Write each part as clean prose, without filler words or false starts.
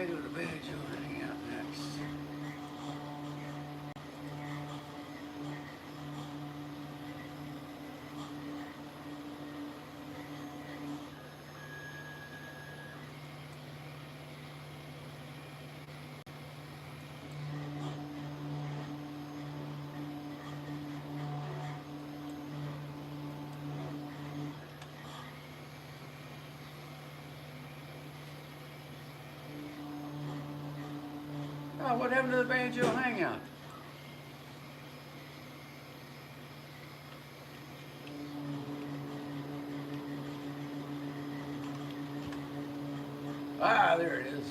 go to bed, you'll hang out next. Oh, what happened to the banjo hangout? Ah, there it is.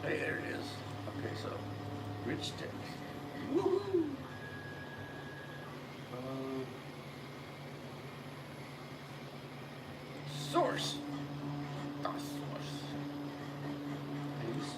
Hey, there it is. Okay, so rich text. Woohoo! Source. The source. Paste.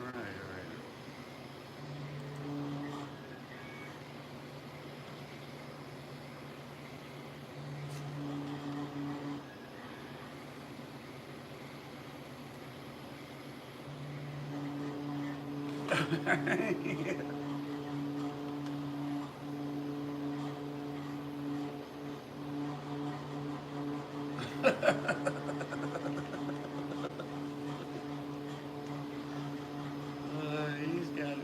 Right, right. He's got it.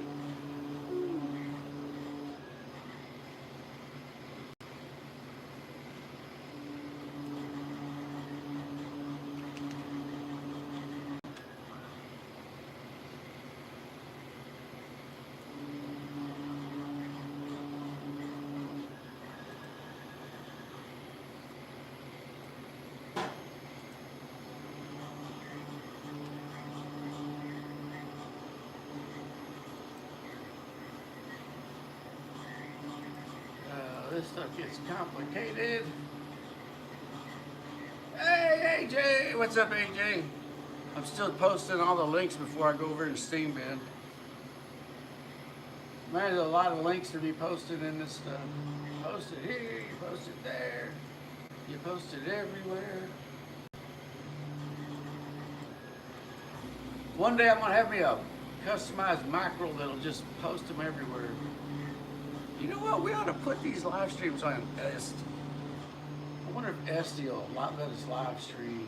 This stuff gets complicated. Hey, AJ! What's up, AJ? I'm still posting all the links before I go over to Steam Bin. Man, there's a lot of links to be posted in this stuff. Post it here, you post it there, you post it everywhere. One day I'm gonna have me a customized macro that'll just post them everywhere. You know what? We ought to put these live streams on ESTY. I wonder if ESTY will let us live stream.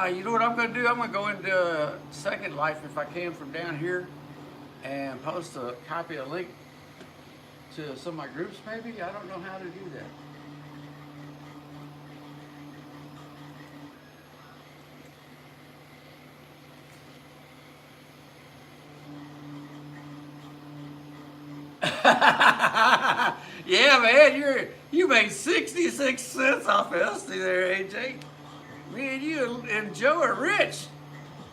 You know what I'm going to do? I'm going to go into Second Life if I can from down here and post a copy, a link to some of my groups maybe. I don't know how to do that. Yeah, man, you made 66 cents off of ESTY there, AJ. Me and you and Joe are rich.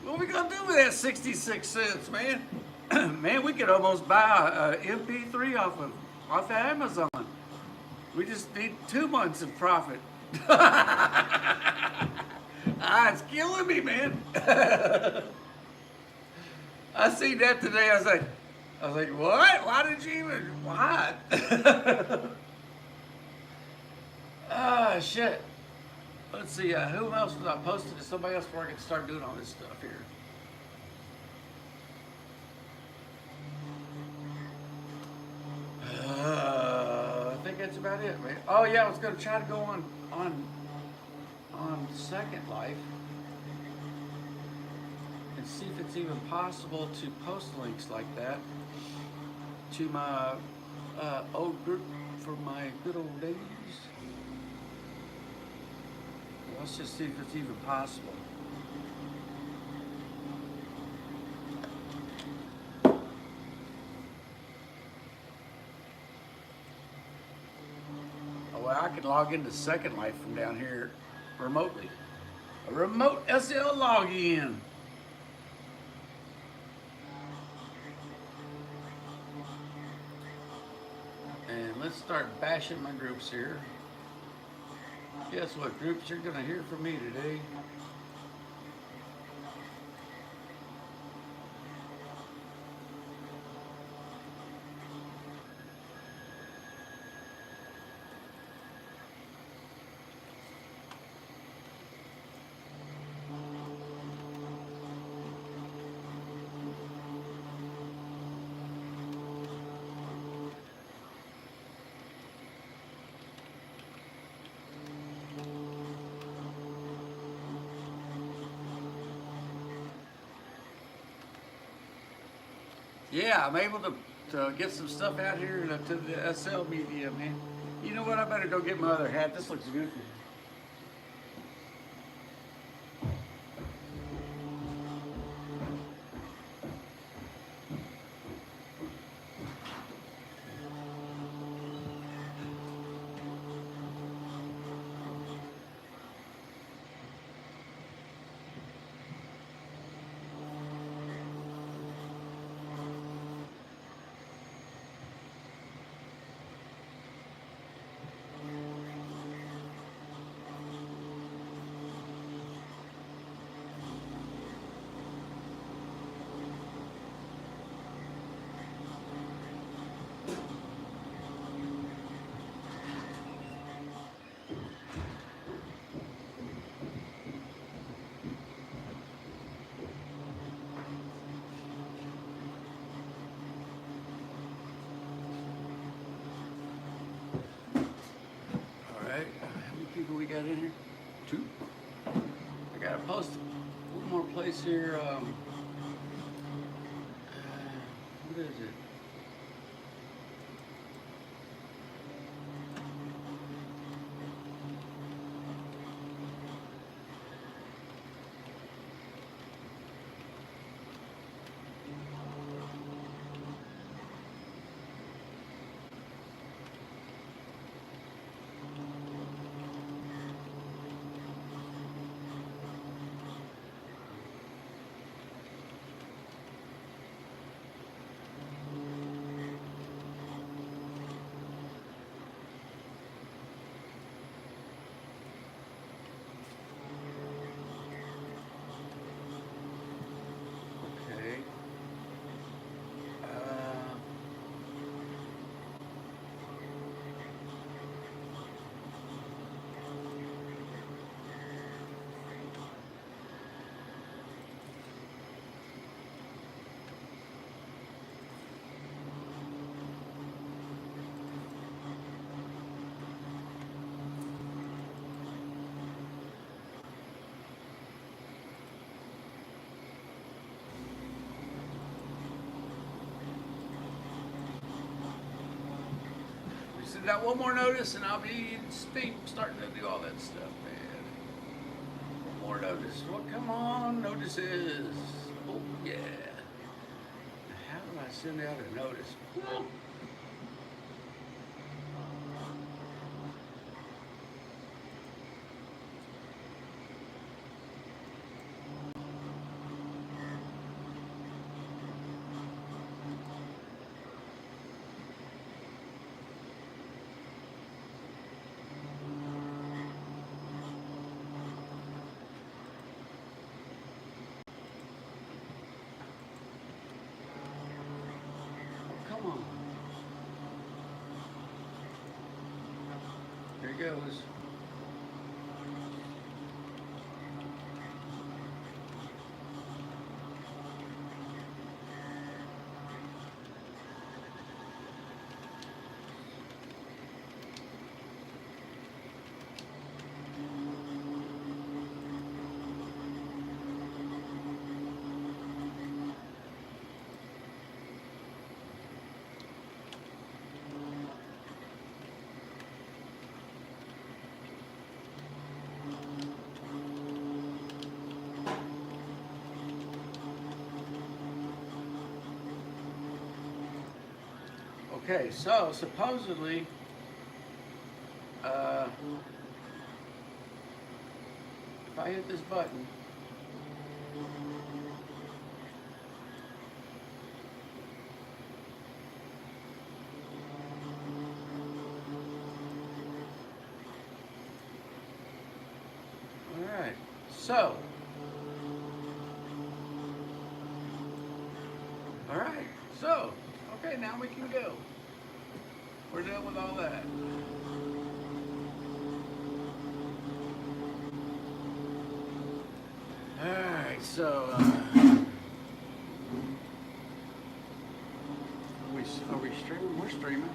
What we gonna do with that 66 cents, man? Man, we could almost buy a MP3 off of Amazon. We just need 2 months of profit. It's killing me, man. I seen that today. I was like, what? Why did you even? Why? Ah, shit. Let's see. Who else was I posted to somebody else before I can start doing all this stuff here? I think that's about it, man. Oh yeah, I was gonna try to go on Second Life and see if it's even possible to post links like that to my old group for my good old days. Let's just see if it's even possible. Oh, well, I can log into Second Life from down here remotely. A remote SL login. And let's start bashing my groups here. Guess what groups you're gonna hear from me today? Yeah, I'm able to get some stuff out here to the SL media, man. You know what? I better go get my other hat. This looks goofy. How many people we got in here? 2. I gotta post one more place here. What is it? We got one more notice and I'll be starting to do all that stuff, man. One more notice. Well, come on, notices. Oh, yeah. How do I send out a notice? goes. Okay, so supposedly, if I hit this button, all right, so, all right, so, okay, now we can go. We're done with all that. Alright, so are we streaming? We're streaming.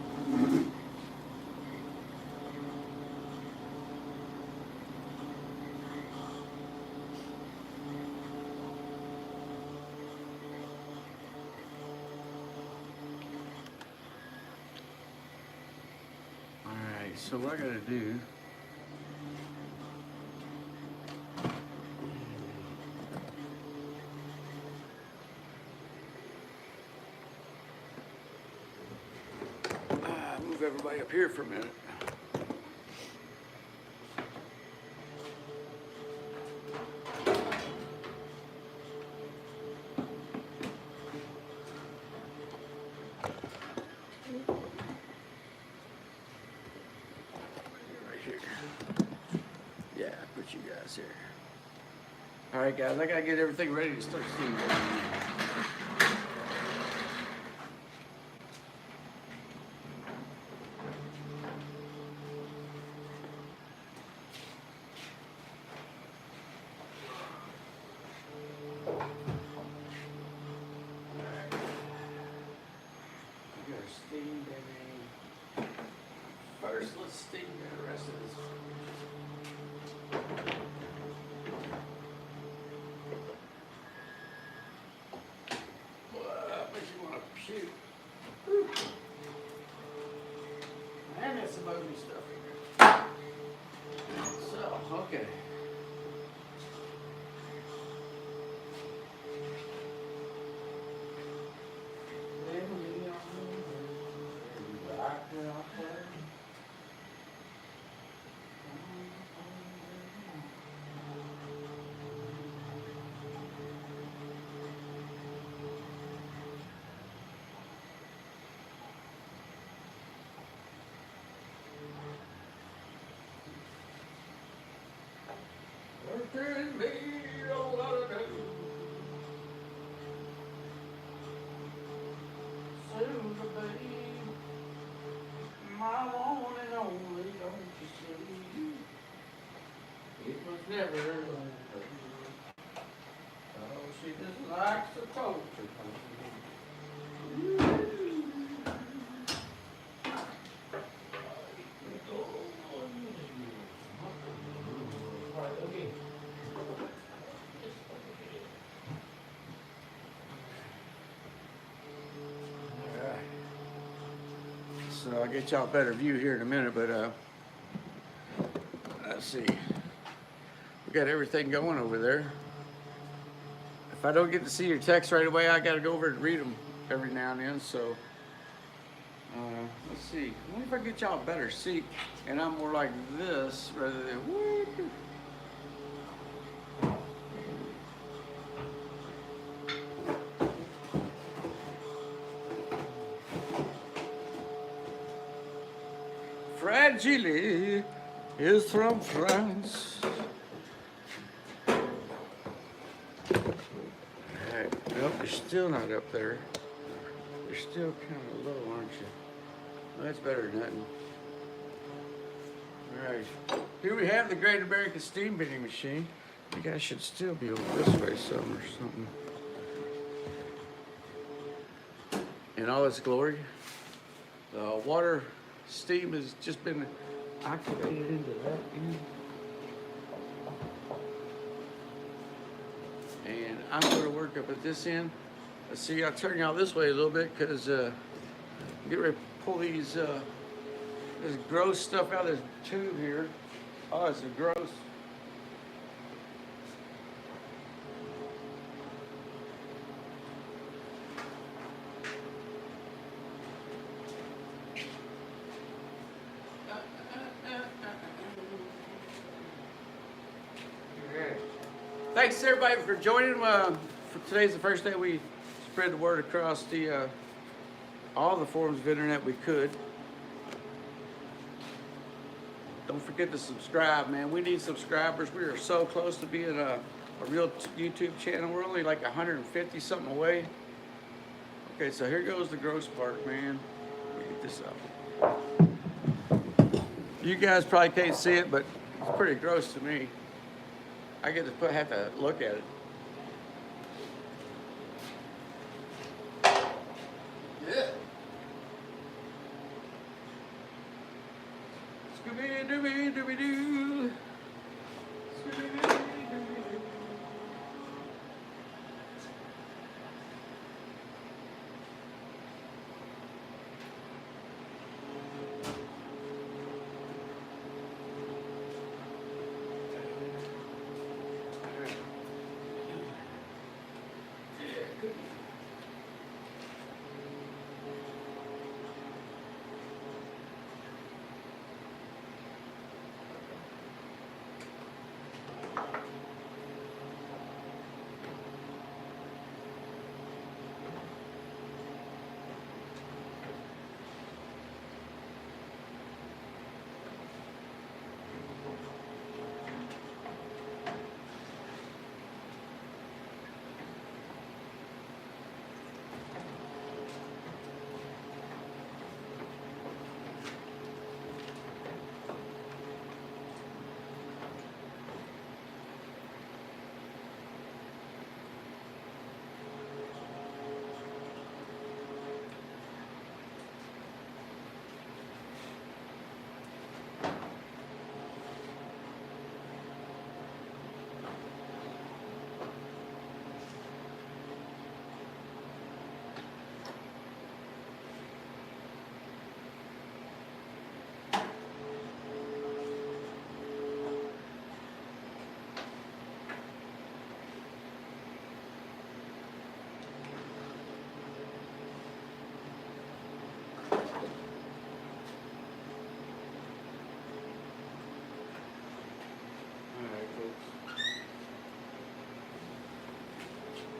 Alright, so what I gotta do. Move everybody up here for a minute. Right here. Yeah, put you guys here. All right, guys, I gotta get everything ready to start steaming. First, let's steam the rest of this. Well, makes you want to shoot. Whew. And there's some ugly stuff in here. So, okay. Turn me all out of it. Soon to be my one and only, don't you see? It was never oh, she just likes the culture. So I'll get y'all a better view here in a minute, but let's see. We got everything going over there. If I don't get to see your text right away, I gotta go over and read them every now and then, so let's see. I wonder if I can get y'all a better seat, and I'm more like this rather than whoop. Fragile is from France. Alright, nope, you're still not up there. You're still kind of low, aren't you? Well, that's better than nothing. Alright, here we have the Great American Steam Bending Machine. You guys should still be over this way some or something. In all its glory. The water steam has just been activated into that end. And I'm going to work up at this end. Let's see, I'll turn y'all this way a little bit because get ready to pull these this gross stuff out of this tube here. Oh, it's a gross. Thanks everybody for joining. For today's the first day we spread the word across the all the forms of internet we could. Don't forget to subscribe, man. We need subscribers. We are so close to being a real YouTube channel. We're only like 150 something away. Okay, so here goes the gross part, man. Let me get this up. You guys probably can't see it, but it's pretty gross to me. I get to have to look at it. Yeah. Scooby Dooby Dooby Doo. Scooby Dooby Dooby Doo.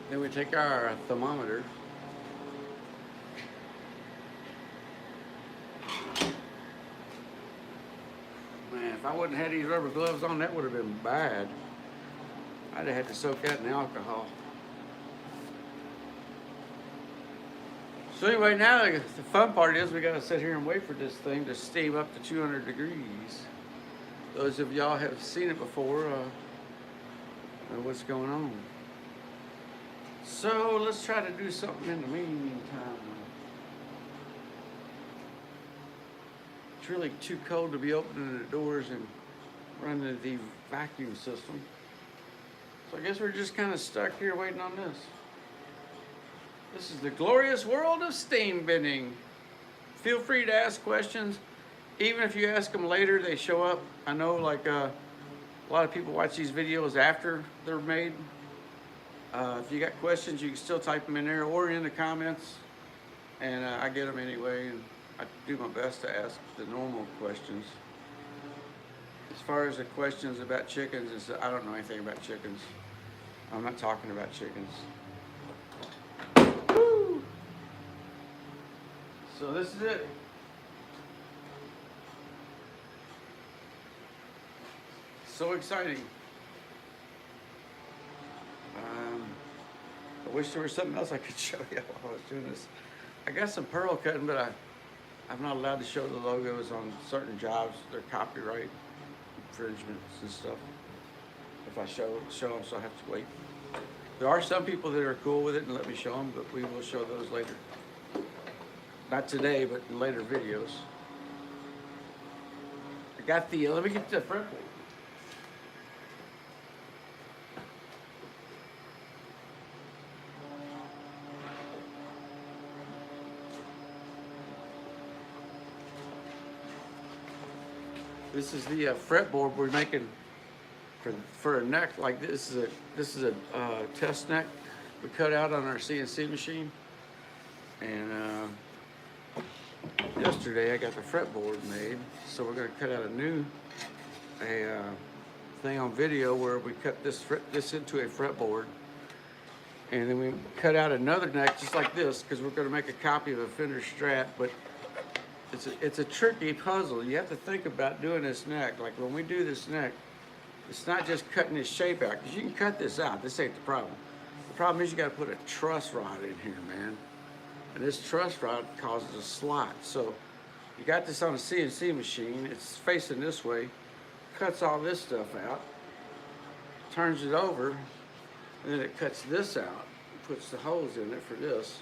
Then we take our thermometer. Man, if I wouldn't have had these rubber gloves on, that would have been bad. I'd have had to soak that in alcohol. So anyway, now the fun part is we gotta sit here and wait for this thing to steam up to 200 degrees. Those of y'all have seen it before, know what's going on. So let's try to do something in the meantime. It's really too cold to be opening the doors and running the vacuum system. So I guess we're just kind of stuck here waiting on this. This is the glorious world of steam bending. Feel free to ask questions. Even if you ask them later, they show up. I know like a lot of people watch these videos after they're made. If you got questions, you can still type them in there or in the comments. And I get them anyway. And I do my best to ask the normal questions. As far as the questions about chickens, I don't know anything about chickens. I'm not talking about chickens. Woo! So this is it. So exciting. I wish there was something else I could show you while I was doing this. I got some pearl cutting, but I'm not allowed to show the logos on certain jobs. They're copyright. infringements and stuff. If I show them, so I have to wait. There are some people that are cool with it and let me show them, but we will show those later. Not today, but in later videos. I got the, let me get the front plate. This is the fretboard we're making for a neck like this. This is a test neck we cut out on our CNC machine, and yesterday I got the fretboard made. So we're going to cut out a new thing on video where we cut this into a fretboard, and then we cut out another neck just like this because we're going to make a copy of a Fender Strat, but it's a tricky puzzle. You have to think about doing this neck. Like when we do this neck, it's not just cutting this shape out, because you can cut this out. This ain't the problem. The problem is you got to put a truss rod in here, man. And this truss rod causes a slot. So you got this on a CNC machine. It's facing this way. Cuts all this stuff out. Turns it over. And then it cuts this out. Puts the holes in it for this.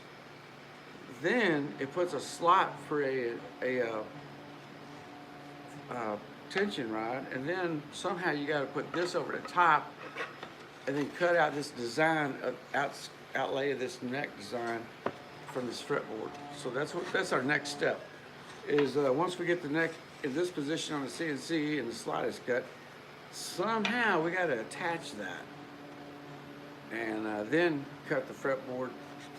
Then it puts a slot for a tension rod, and then somehow you got to put this over the top, and then cut out this design, outlay of this neck design from this fretboard. So that's our next step. Is once we get the neck in this position on the CNC and the slot is cut, somehow we got to attach that, and then cut the fretboard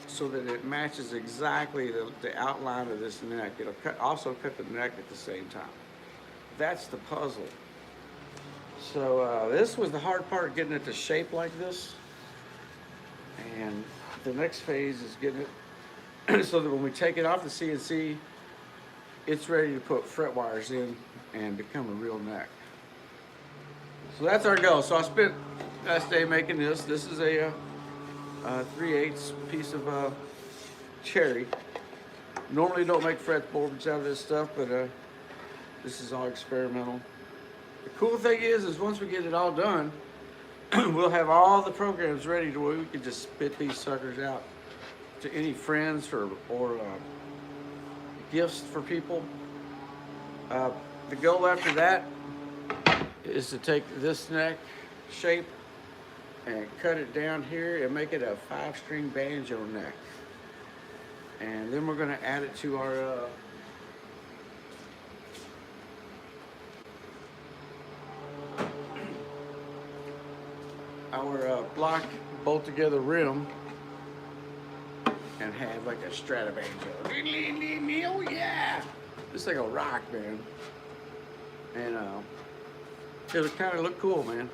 so that it matches exactly the outline of this neck. It'll also cut the neck at the same time. That's the puzzle. So this was the hard part, getting it to shape like this. And the next phase is getting it so that when we take it off the CNC, it's ready to put fret wires in and become a real neck. So that's our goal. So I spent last day making this. This is a 3/8 piece of cherry. Normally don't make fretboards out of this stuff, but this is all experimental. The cool thing is once we get it all done, we'll have all the programs ready to where we can just spit these suckers out to any friends or gifts for people. The goal after that is to take this neck shape and cut it down here and make it a 5-string banjo neck. And then we're going to add it to our block bolt together rim and have like a Strata banjo. Oh yeah! This thing will rock, man. And it'll kind of look cool, man.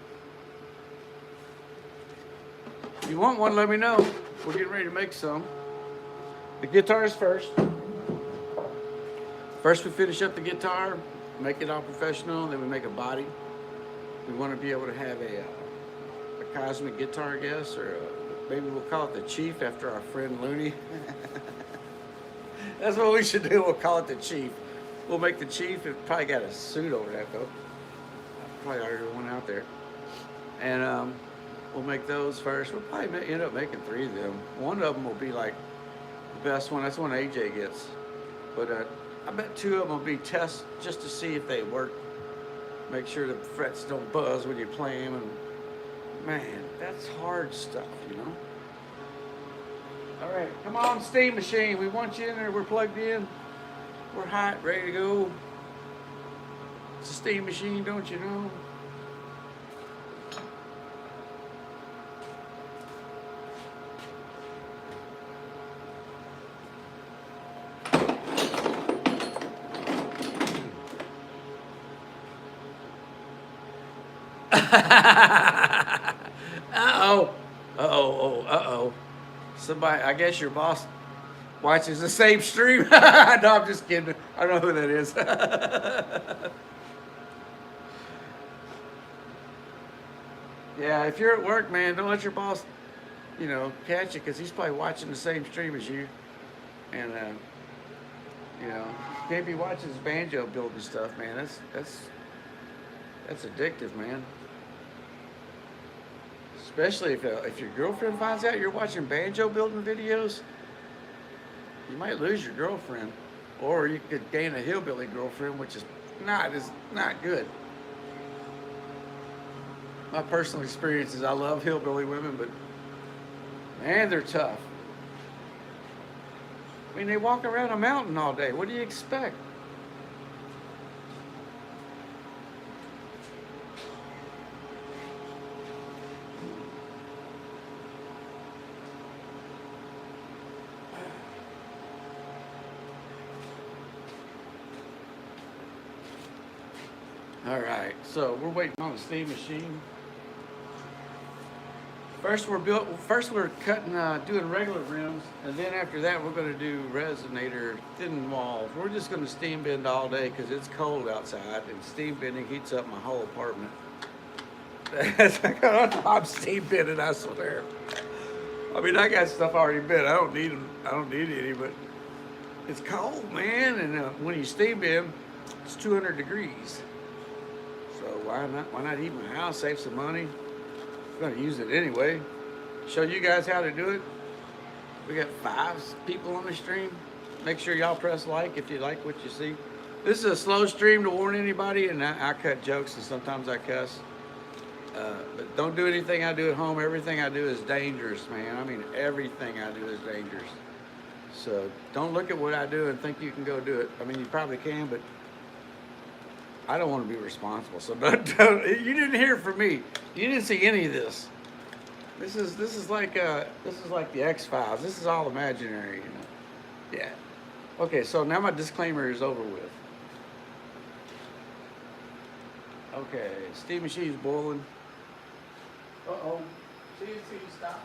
If you want one, let me know. We're getting ready to make some. The guitar is first. First we finish up the guitar, make it all professional, then we make a body. We want to be able to have a cosmic guitar, I guess, or maybe we'll call it the Chief after our friend Looney. That's what we should do. We'll call it the Chief. We'll make the Chief. It probably got a suit over that though. Probably already one out there. And we'll make those first. We'll probably end up making 3 of them. One of them will be like the best one. That's one AJ gets. But I bet 2 of them will be tests just to see if they work. Make sure the frets don't buzz when you play them. And man, that's hard stuff, you know. All right, come on, steam machine. We want you in there. We're plugged in. We're hot, ready to go. It's a steam machine, don't you know? Uh-oh. Somebody, I guess your boss watches the same stream. No, I'm just kidding. I don't know who that is. Yeah, if you're at work, man, don't let your boss, catch you, because he's probably watching the same stream as you. And, can't be watching his banjo building stuff, man. That's addictive, man. Especially if your girlfriend finds out you're watching banjo building videos, you might lose your girlfriend, or you could gain a hillbilly girlfriend, which is not good. My personal experience is I love hillbilly women, but man, they're tough. I mean, they walk around a mountain all day. What do you expect? All right, so we're waiting on the steam machine. First we're cutting, doing regular rims, and then after that we're going to do resonator thin walls. We're just going to steam bend all day because it's cold outside, and steam bending heats up my whole apartment. I'm steam bending, I swear. I mean, I got stuff already bent. I don't need them. I don't need any, but it's cold, man. And when you steam bend, it's 200 degrees. So why not? Why not heat my house? Save some money. I'm gonna use it anyway. Show you guys how to do it. We got 5 people on the stream. Make sure y'all press like if you like what you see. This is a slow stream to warn anybody, and I cut jokes and sometimes I cuss. But don't do anything I do at home. Everything I do is dangerous, man. I mean, everything I do is dangerous. So don't look at what I do and think you can go do it. I mean, you probably can, but I don't want to be responsible. So don't, you didn't hear from me. You didn't see any of this. This is like the X-Files. This is all imaginary, you know. Yeah. Okay, so now my disclaimer is over with. Okay, steam machine's boiling. Uh-oh. See, stop.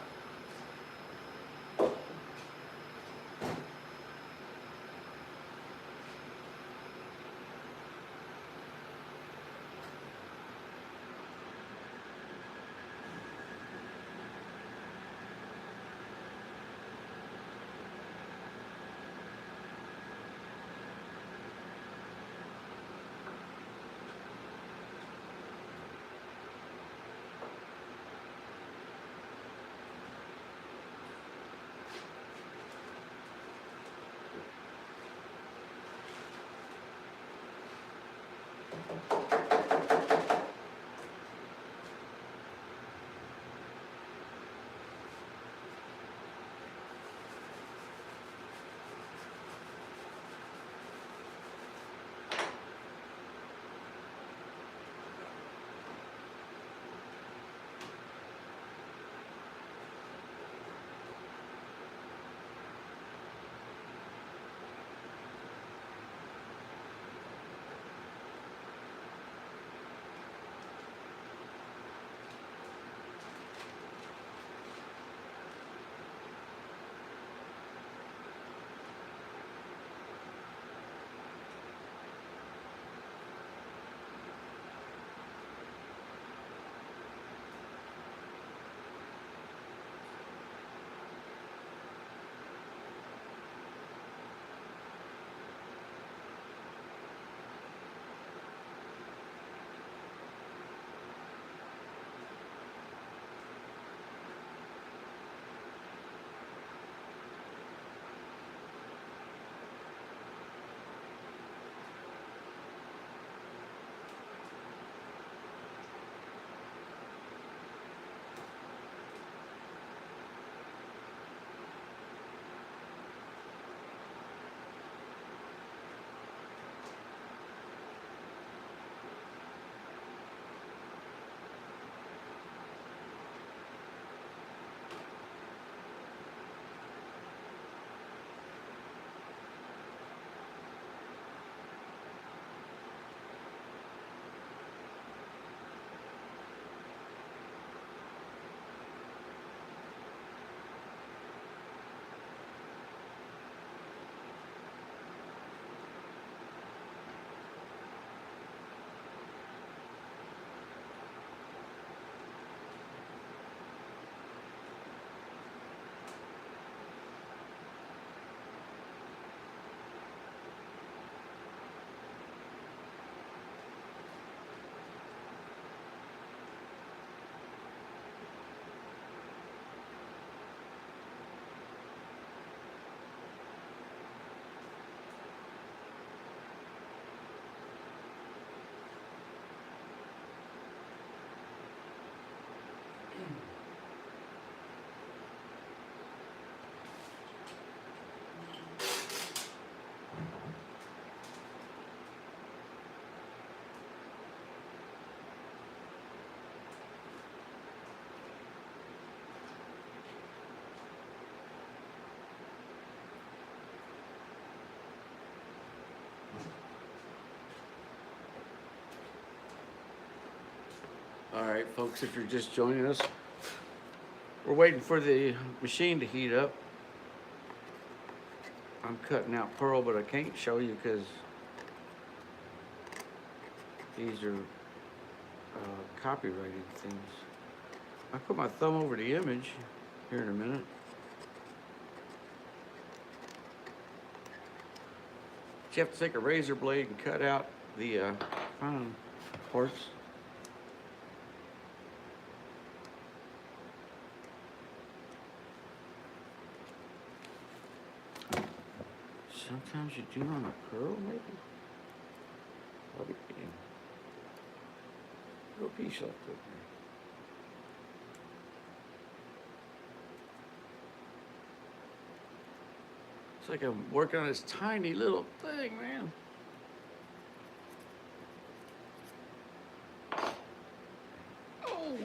All right, folks, if you're just joining us, we're waiting for the machine to heat up. I'm cutting out pearl, but I can't show you because these are copyrighted things. I put my thumb over the image here in a minute. But you have to take a razor blade and cut out the fine parts. Sometimes you do on a pearl, maybe. Probably a little piece left over there. It's like I'm working on this tiny little thing, man. Oh.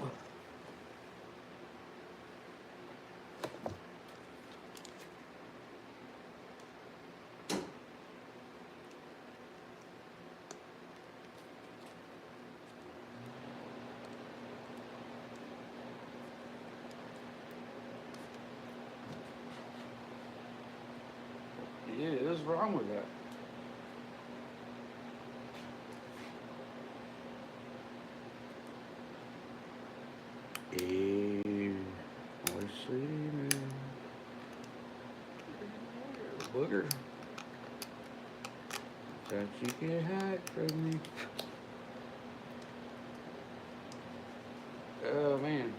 Yeah, what's wrong with that? Booger that you can hide from me. Oh man.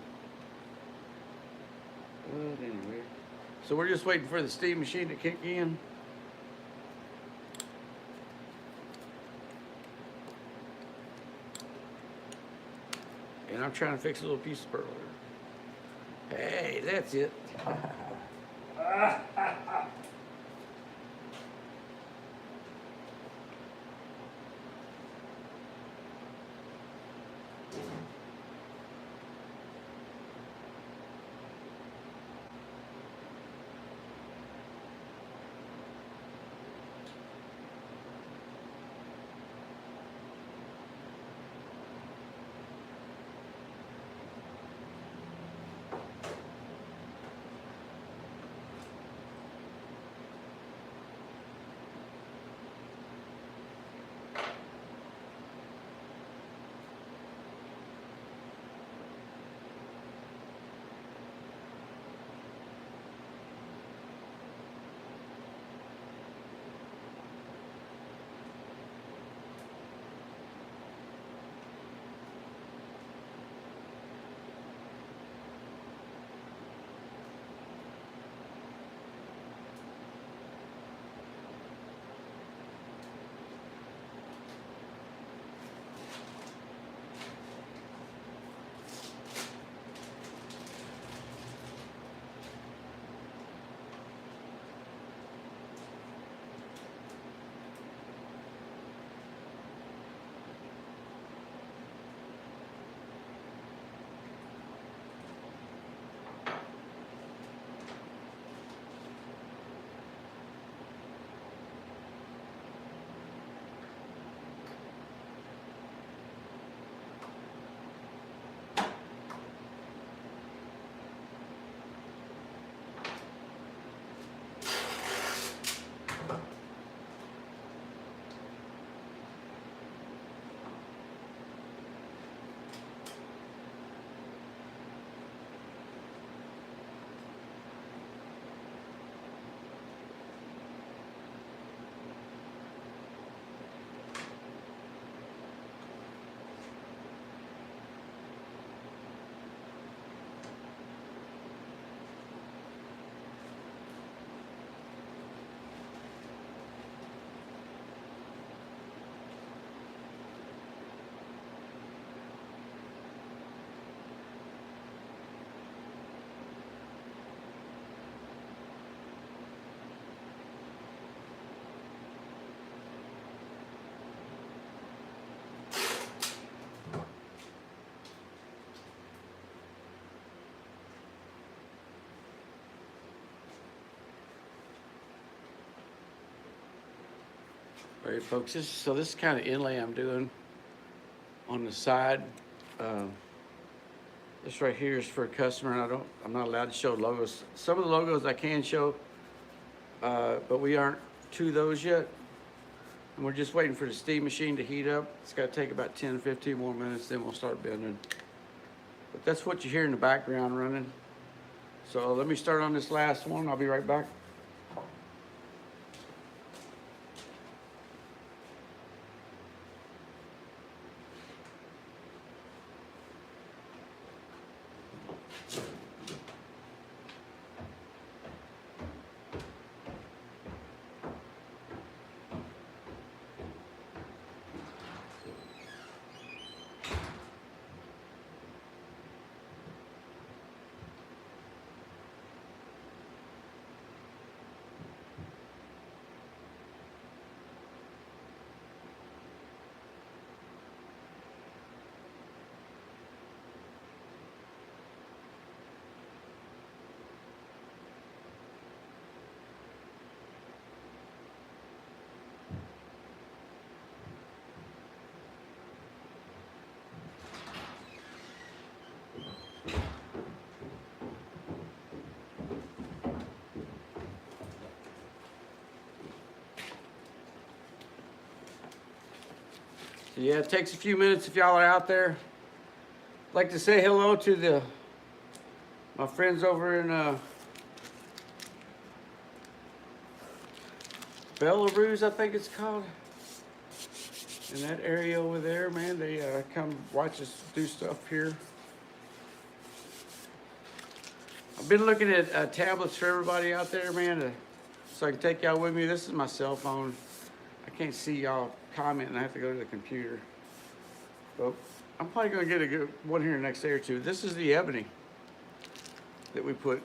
Well, anyway, so we're just waiting for the steam machine to kick in. And I'm trying to fix a little piece of pearl here. Hey, that's it. All right, folks, so this is kind of inlay I'm doing on the side. This right here is for a customer, and I'm not allowed to show logos. Some of the logos I can show, but we aren't to those yet. And we're just waiting for the steam machine to heat up. It's got to take about 10, 15 more minutes, then we'll start bending. But that's what you hear in the background running. So let me start on this last one. I'll be right back. So yeah, it takes a few minutes if y'all are out there. I'd like to say hello to my friends over in Belarus, I think it's called. In that area over there, man, they come watch us do stuff here. I've been looking at tablets for everybody out there, man, so I can take y'all with me. This is my cell phone. I can't see y'all commenting. I have to go to the computer. But I'm probably going to get a good one here in the next day or two. This is the ebony that we put.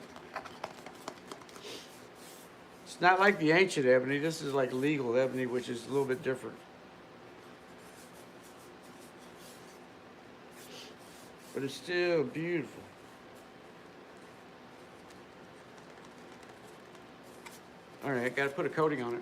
It's not like the ancient ebony. This is like legal ebony, which is a little bit different. But it's still beautiful. All right, got to put a coating on it.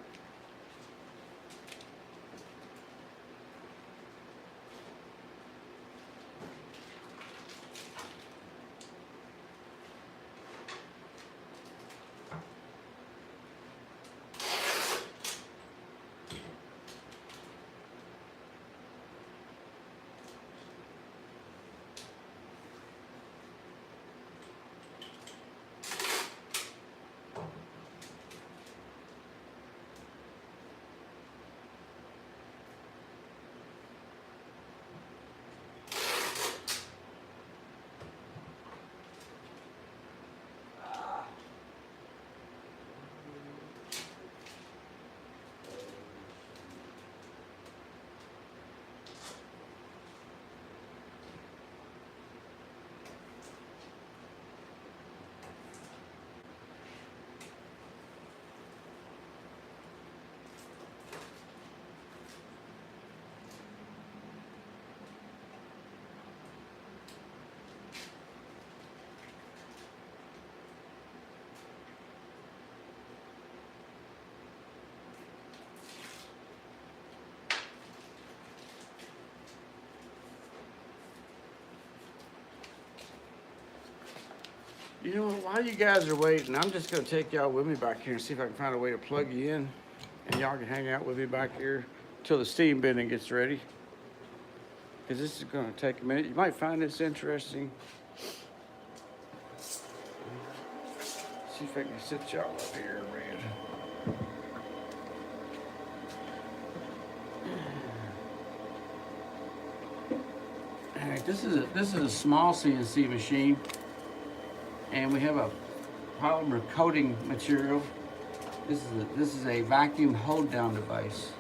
You know what, while you guys are waiting, I'm just going to take y'all with me back here and see if I can find a way to plug you in. And y'all can hang out with me back here until the steam bending gets ready. Because this is going to take a minute. You might find this interesting. See if I can sit y'all up here, Red. All right, this is a small CNC machine. And we have a polymer coating material. This is a vacuum hold down device.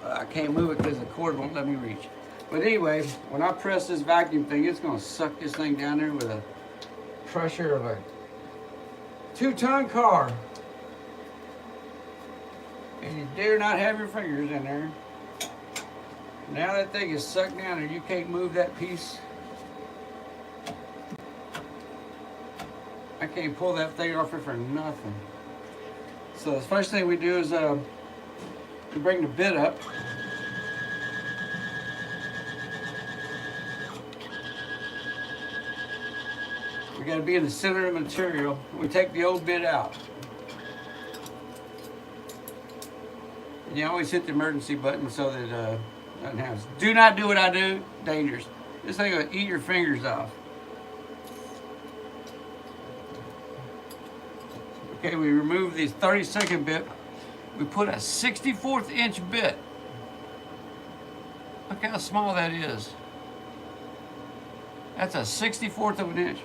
I can't move it because the cord won't let me reach. But anyway, when I press this vacuum thing, it's gonna suck this thing down there with a pressure of a 2-ton car. And you dare not have your fingers in there. Now that thing is sucked down and you can't move that piece. I can't pull that thing off here for nothing. So the first thing we do is we bring the bit up. We got to be in the center of the material. We take the old bit out. And you always hit the emergency button so that nothing happens. Do not do what I do. Dangerous. This thing will eat your fingers off. Okay, we remove the 32nd bit. We put a 64th inch bit. Look how small that is. That's a 64th of an inch.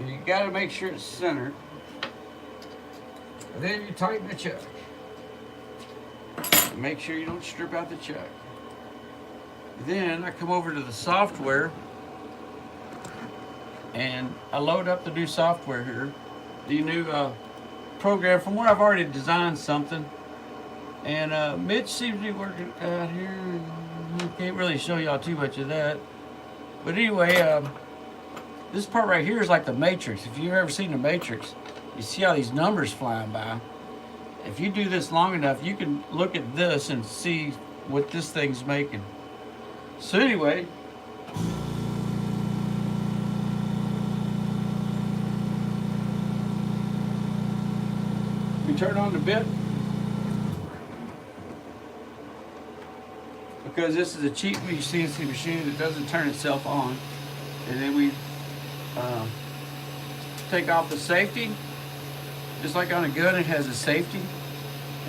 You got to make sure it's centered. And then you tighten the chuck. And make sure you don't strip out the chuck. Then I come over to the software and I load up the new software here. The new program from where I've already designed something. And Mitch seems to be working out here. Can't really show y'all too much of that. But anyway, this part right here is like the Matrix. If you've ever seen the Matrix, you see how these numbers flying by. If you do this long enough, you can look at this and see what this thing's making. So anyway, we turn on the bit because this is a cheap CNC machine that doesn't turn itself on. And then we take off the safety. Just like on a gun, it has a safety.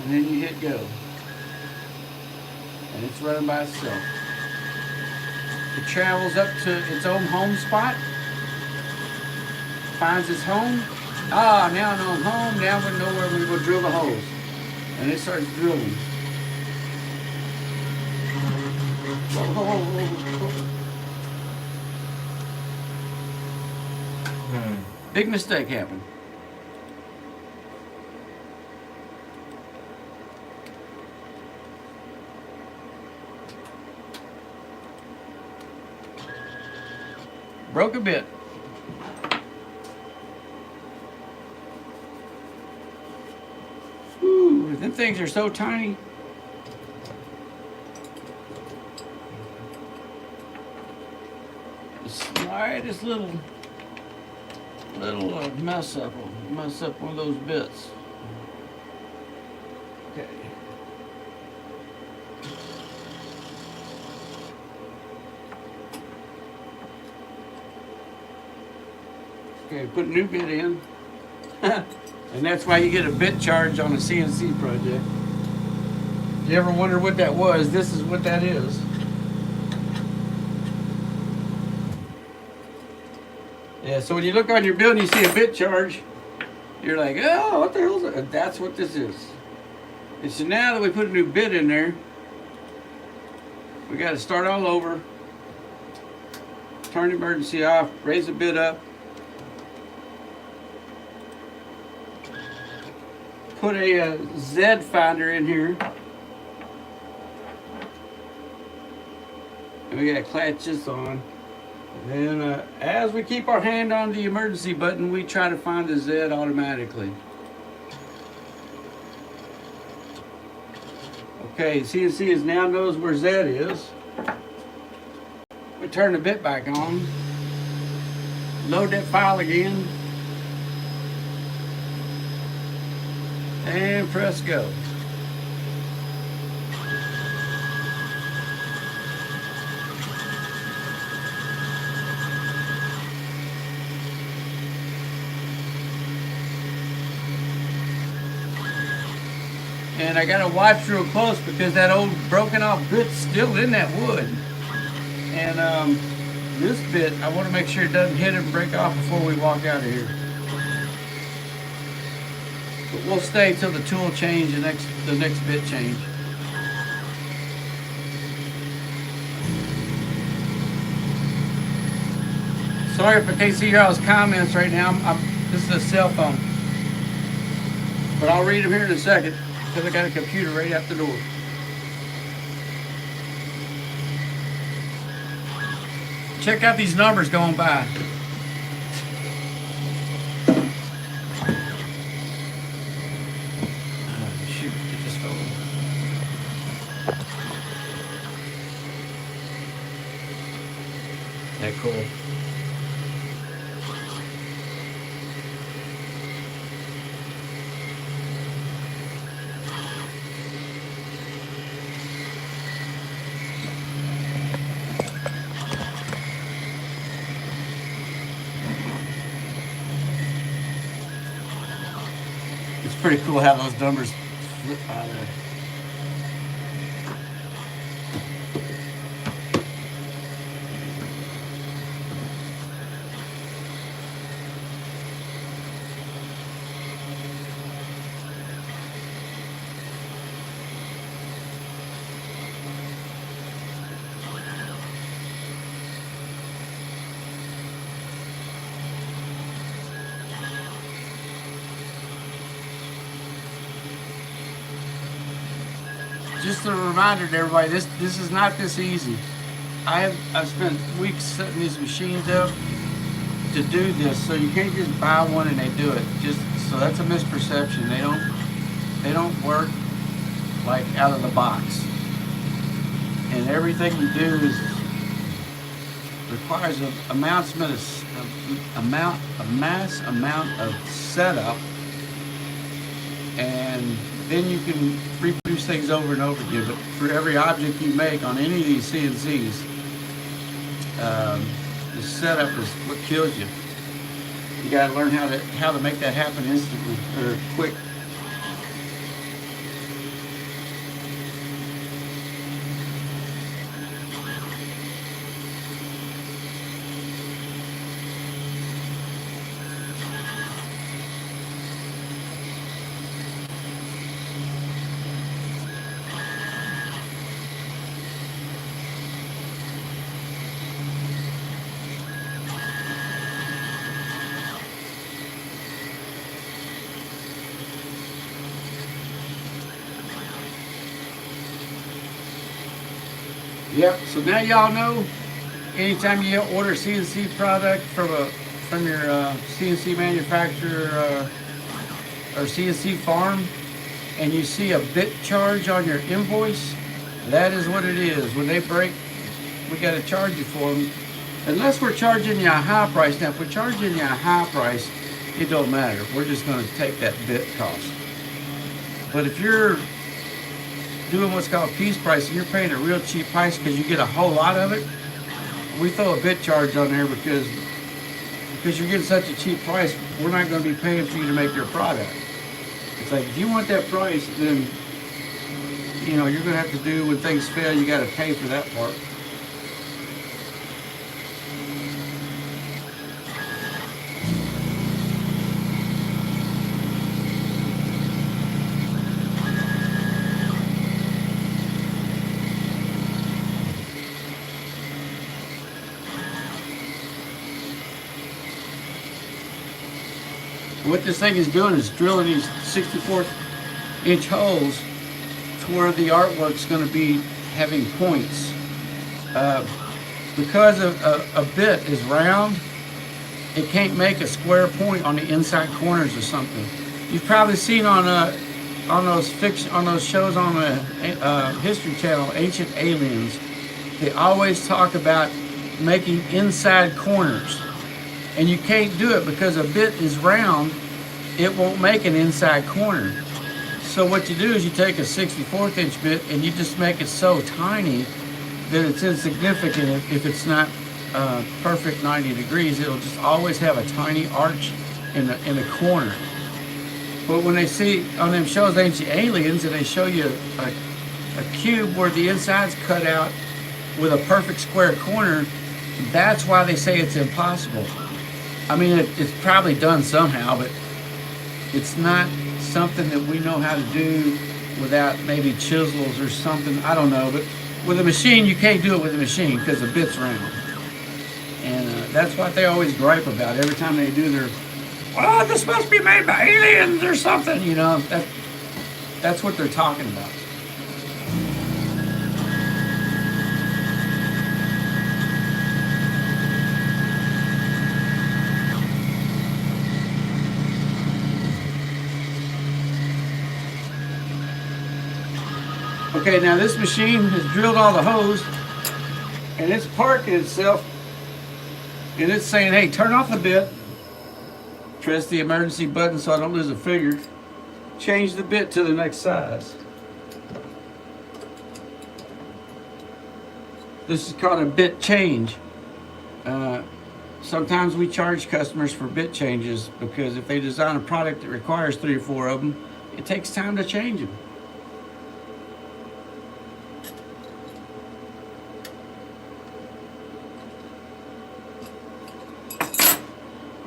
And then you hit go. And it's running by itself. It travels up to its own home spot. Finds its home. Ah, now I know I'm home. Now we know where we will drill the holes. And it starts drilling. Whoa, whoa, whoa, whoa, whoa. Big mistake happened. Broke a bit. Ooh, them things are so tiny. Slightest little mess up will mess up one of those bits. Okay. Okay, put a new bit in. And that's why you get a bit charge on a CNC project. If you ever wonder what that was, this is what that is. Yeah, so when you look on your bill and you see a bit charge, you're like, oh, what the hell is that? That's what this is. And so now that we put a new bit in there, we got to start all over. Turn the emergency off, raise the bit up. Put a Z finder in here. And we got to clatch this on. And then as we keep our hand on the emergency button, we try to find the Z automatically. Okay, CNC is now knows where Z is. We turn the bit back on. Load that file again. And press go. And I gotta watch real close because that old broken off bit's still in that wood. And this bit, I want to make sure it doesn't hit and break off before we walk out of here. But we'll stay till the tool change, the next bit change. Sorry if I can't see y'all's comments right now. This is a cell phone. But I'll read them here in a second because I got a computer right out the door. Check out these numbers going by. Shoot, it just fell. That cool. It's pretty cool how those numbers flip out of there. Just a reminder to everybody, this is not this easy. I've spent weeks setting these machines up to do this, so you can't just buy one and they do it. Just so that's a misperception. They don't work like out of the box. And everything you do requires a mass amount of setup, and then you can reproduce things over and over again. But for every object you make on any of these CNCs, the setup is what kills you. You got to learn how to make that happen instantly or quick. Yep, so now y'all know, anytime you order a CNC product from your CNC manufacturer or CNC farm, and you see a bit charge on your invoice, that is what it is. When they break, we got to charge you for them. Unless we're charging you a high price. Now, if we're charging you a high price, it don't matter. We're just going to take that bit cost. But if you're doing what's called piece price and you're paying a real cheap price because you get a whole lot of it, we throw a bit charge on there because you're getting such a cheap price. We're not going to be paying for you to make your product. It's like, if you want that price, then you're going to have to do, when things fail, you got to pay for that part. What this thing is doing is drilling these 64-inch holes to where the artwork's going to be having points. Because a bit is round, it can't make a square point on the inside corners or something. You've probably seen on those shows on the History Channel, Ancient Aliens, they always talk about making inside corners. And you can't do it because a bit is round, it won't make an inside corner. So what you do is you take a 64th inch bit and you just make it so tiny that it's insignificant if it's not perfect 90 degrees. It'll just always have a tiny arch in the corner. But when they see on them shows, Ancient Aliens, and they show you a cube where the inside's cut out with a perfect square corner, that's why they say it's impossible. I mean, it's probably done somehow, but it's not something that we know how to do without maybe chisels or something. I don't know, but with a machine, you can't do it with a machine because the bit's round. And that's what they always gripe about every time they do their, well, this must be made by aliens or something, that's what they're talking about. Okay, now this machine has drilled all the holes and it's parking itself and it's saying, hey, turn off the bit, press the emergency button so I don't lose a figure, change the bit to the next size. This is called a bit change. Sometimes we charge customers for bit changes because if they design a product that requires 3 or 4 of them, it takes time to change them.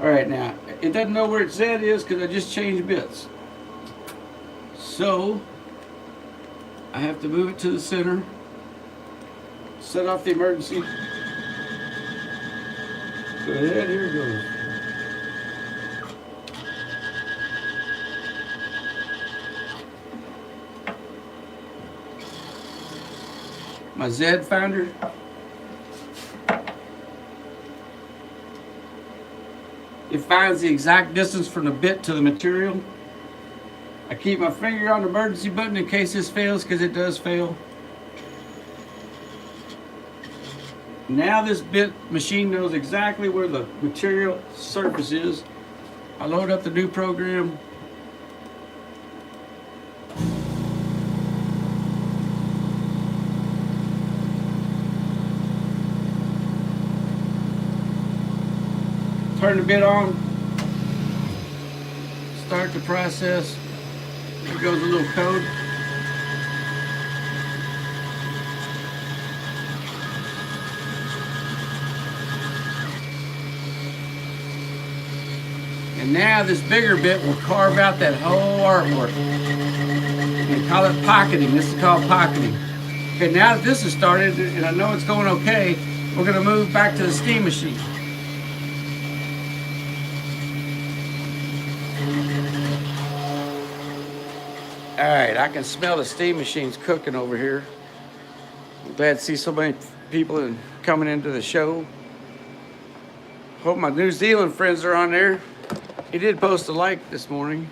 All right, now, it doesn't know where its Z is because I just changed bits. So, I have to move it to the center, set off the emergency. Go ahead, here it goes. My Z finder. It finds the exact distance from the bit to the material. I keep my finger on the emergency button in case this fails, because it does fail. Now this bit machine knows exactly where the material surface is. I load up the new program. Turn the bit on. Start the process. Here goes a little code. And now this bigger bit will carve out that whole artwork. They call it pocketing. This is called pocketing. Okay, now that this has started, and I know it's going okay, we're going to move back to the steam machine. All right, I can smell the steam machines cooking over here. I'm glad to see so many people coming into the show. Hope my New Zealand friends are on there. He did post a like this morning.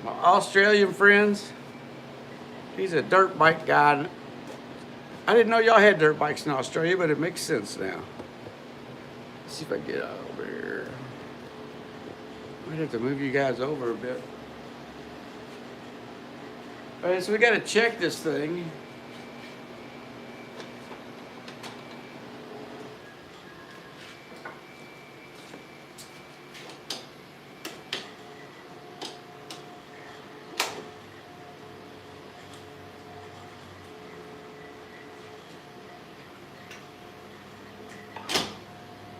My Australian friends. He's a dirt bike guy. I didn't know y'all had dirt bikes in Australia, but it makes sense now. Let's see if I get out over here. Might have to move you guys over a bit. All right, so we got to check this thing.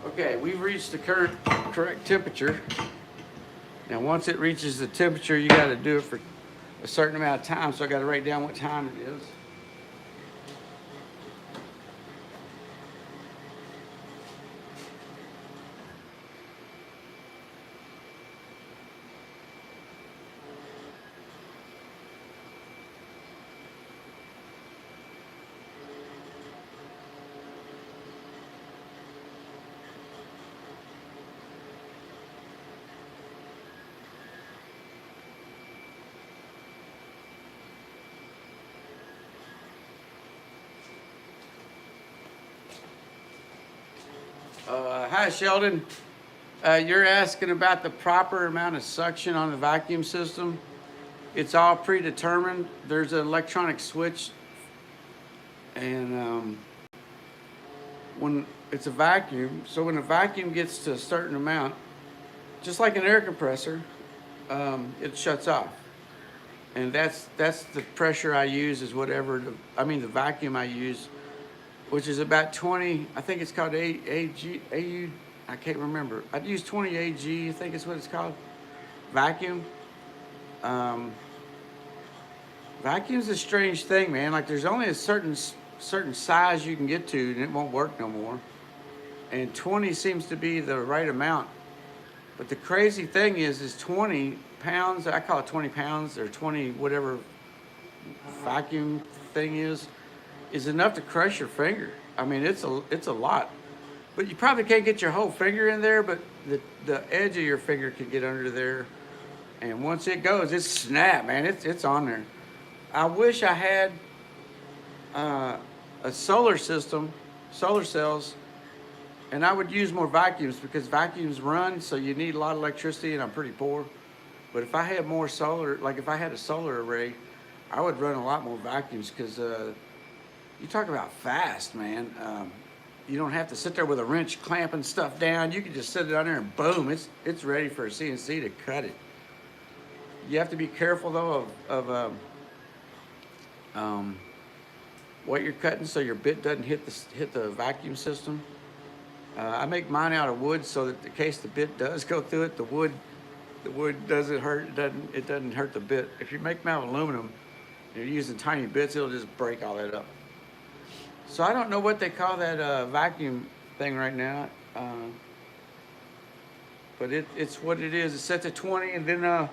Okay, we've reached the correct temperature. Now, once it reaches the temperature, you got to do it for a certain amount of time. So I got to write down what time it is. Hi, Sheldon. You're asking about the proper amount of suction on the vacuum system. It's all predetermined. There's an electronic switch, and when it's a vacuum, so when a vacuum gets to a certain amount, just like an air compressor, it shuts off. And that's the pressure I use is whatever, the vacuum I use, which is about 20, I think it's called AU, I can't remember. I'd use 20 AG, I think is what it's called, vacuum. Vacuum's a strange thing, man. Like there's only a certain size you can get to and it won't work no more. And 20 seems to be the right amount. But the crazy thing is 20 pounds, I call it 20 pounds or 20 whatever vacuum thing is enough to crush your finger. I mean, it's a lot. But you probably can't get your whole finger in there, but the edge of your finger can get under there. And once it goes, it's snap, man. It's on there. I wish I had a solar system, solar cells, and I would use more vacuums because vacuums run, so you need a lot of electricity, and I'm pretty poor. But if I had more solar, like if I had a solar array, I would run a lot more vacuums because you talk about fast, man. You don't have to sit there with a wrench clamping stuff down. You can just sit it on there and boom, it's ready for a CNC to cut it. You have to be careful though of what you're cutting so your bit doesn't hit the vacuum system. I make mine out of wood so that in case the bit does go through it, the wood doesn't hurt. It doesn't hurt the bit. If you make them out of aluminum, you're using tiny bits, it'll just break all that up. So I don't know what they call that vacuum thing right now, but it's what it is. It's set to 20, and then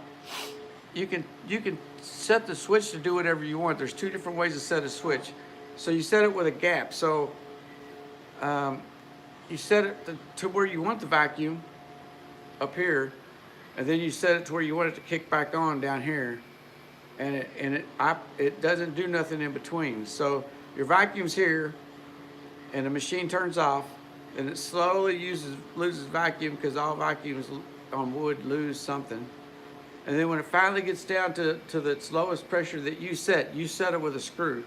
you can set the switch to do whatever you want. There's two different ways to set a switch. So you set it with a gap. So you set it to where you want the vacuum up here, and then you set it to where you want it to kick back on down here, and it doesn't do nothing in between. So your vacuum's here, and the machine turns off, and it slowly loses vacuum because all vacuums on wood lose something. And then when it finally gets down to its lowest pressure that you set it with a screw,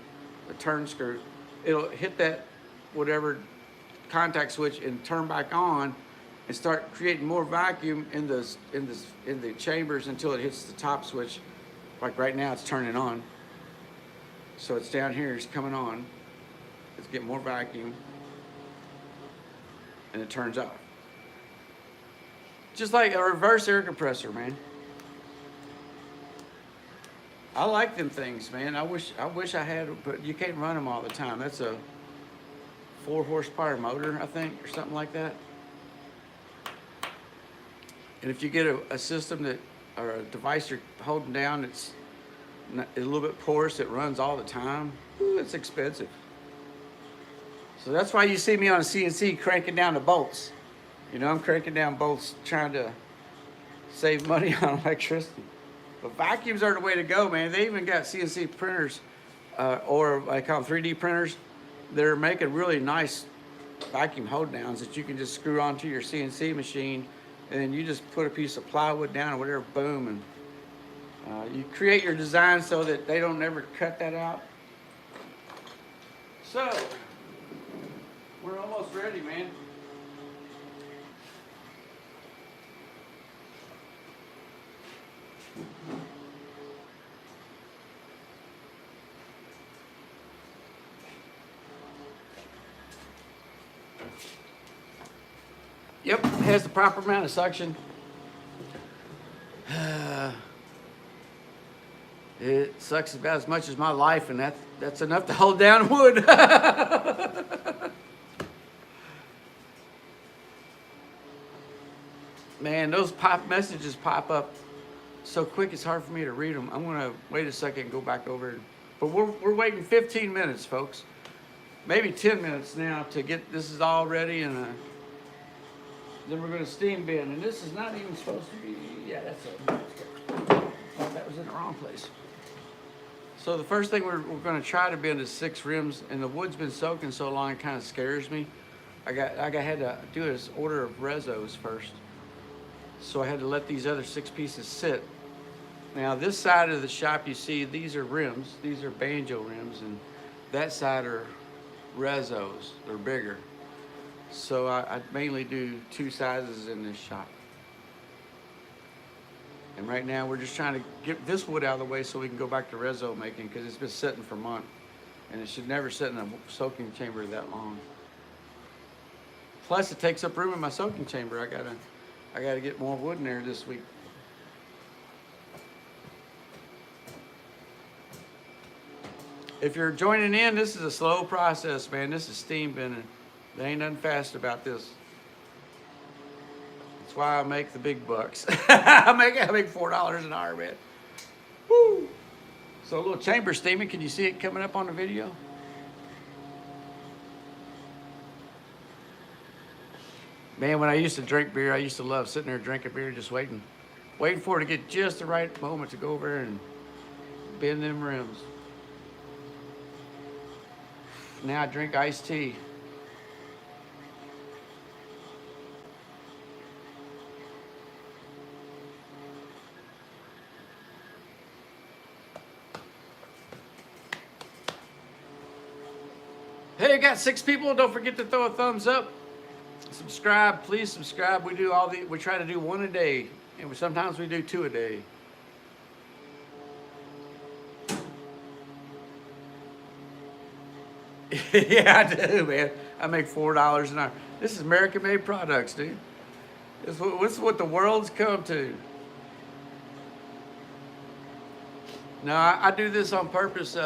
a turn screw. It'll hit that whatever contact switch and turn back on, and start creating more vacuum in the chambers until it hits the top switch. Like right now, it's turning on. So it's down here, it's coming on. It's getting more vacuum, and it turns off. Just like a reverse air compressor, man. I like them things, man. I wish I had, but you can't run them all the time. That's a 4 horsepower motor, I think, or something like that. And if you get a system that, or a device you're holding down, it's a little bit porous, it runs all the time, ooh, it's expensive. So that's why you see me on a CNC cranking down the bolts. You know, I'm cranking down bolts trying to save money on electricity. But vacuums are the way to go, man. They even got CNC printers, or I call them 3D printers. They're making really nice vacuum hold downs that you can just screw onto your CNC machine, and then you just put a piece of plywood down or whatever, boom, and you create your design so that they don't ever cut that out. So, we're almost ready, man. Yep, it has the proper amount of suction. It sucks about as much as my life, and that's enough to hold down wood. Man, those messages pop up so quick it's hard for me to read them. I'm gonna wait a second and go back over it. But we're waiting 15 minutes, folks. Maybe 10 minutes now to get this is all ready, and then we're gonna steam bin. And this is not even supposed to be, yeah, that's it. Oh, that was in the wrong place. So the first thing we're gonna try to bend is 6 rims, and the wood's been soaking so long it kind of scares me. I had to do this order of rezos first. So I had to let these other 6 pieces sit. Now this side of the shop, you see, these are rims. These are banjo rims, and that side are rezos. They're bigger. So I mainly do 2 sizes in this shop. And right now we're just trying to get this wood out of the way so we can go back to rezo making, because it's been sitting for months. And it should never sit in a soaking chamber that long. Plus it takes up room in my soaking chamber. I gotta get more wood in there this week. If you're joining in, this is a slow process, man. This is steam bending. There ain't nothing fast about this. That's why I make the big bucks. I make $4 an hour, man. Woo! So a little chamber steaming. Can you see it coming up on the video? Man, when I used to drink beer, I used to love sitting there drinking beer, just waiting Waiting for it to get just the right moment to go over there and bend them rims. Now I drink iced tea. Hey, I got 6 people. Don't forget to throw a thumbs up. Subscribe, please subscribe. We try to do 1 a day, and sometimes we do 2 a day. Yeah, I do, man. I make $4 an hour. This is American-made products, dude. This is what the world's come to. No, I do this on purpose.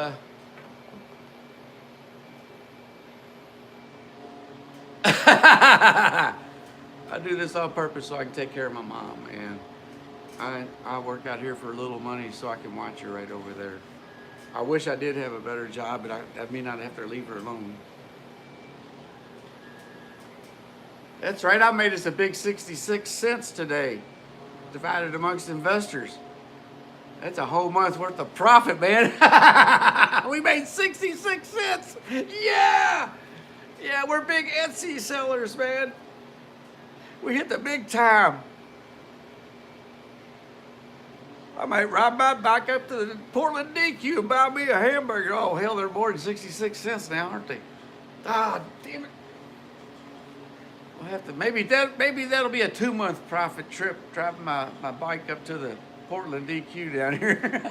I do this on purpose so I can take care of my mom, and I work out here for a little money so I can watch her right over there. I wish I did have a better job, but I mean I'd have to leave her alone. That's right, I made us a big 66 cents today, divided amongst investors. That's a whole month's worth of profit, man. We made 66 cents. Yeah! Yeah, we're big ESTY sellers, man. We hit the big time. I might ride my bike up to the Portland DQ and buy me a hamburger. Oh, hell, they're more than 66 cents now, aren't they? Ah, damn it. We'll have to, maybe that'll be a 2-month profit trip, driving my bike up to the Portland DQ down here.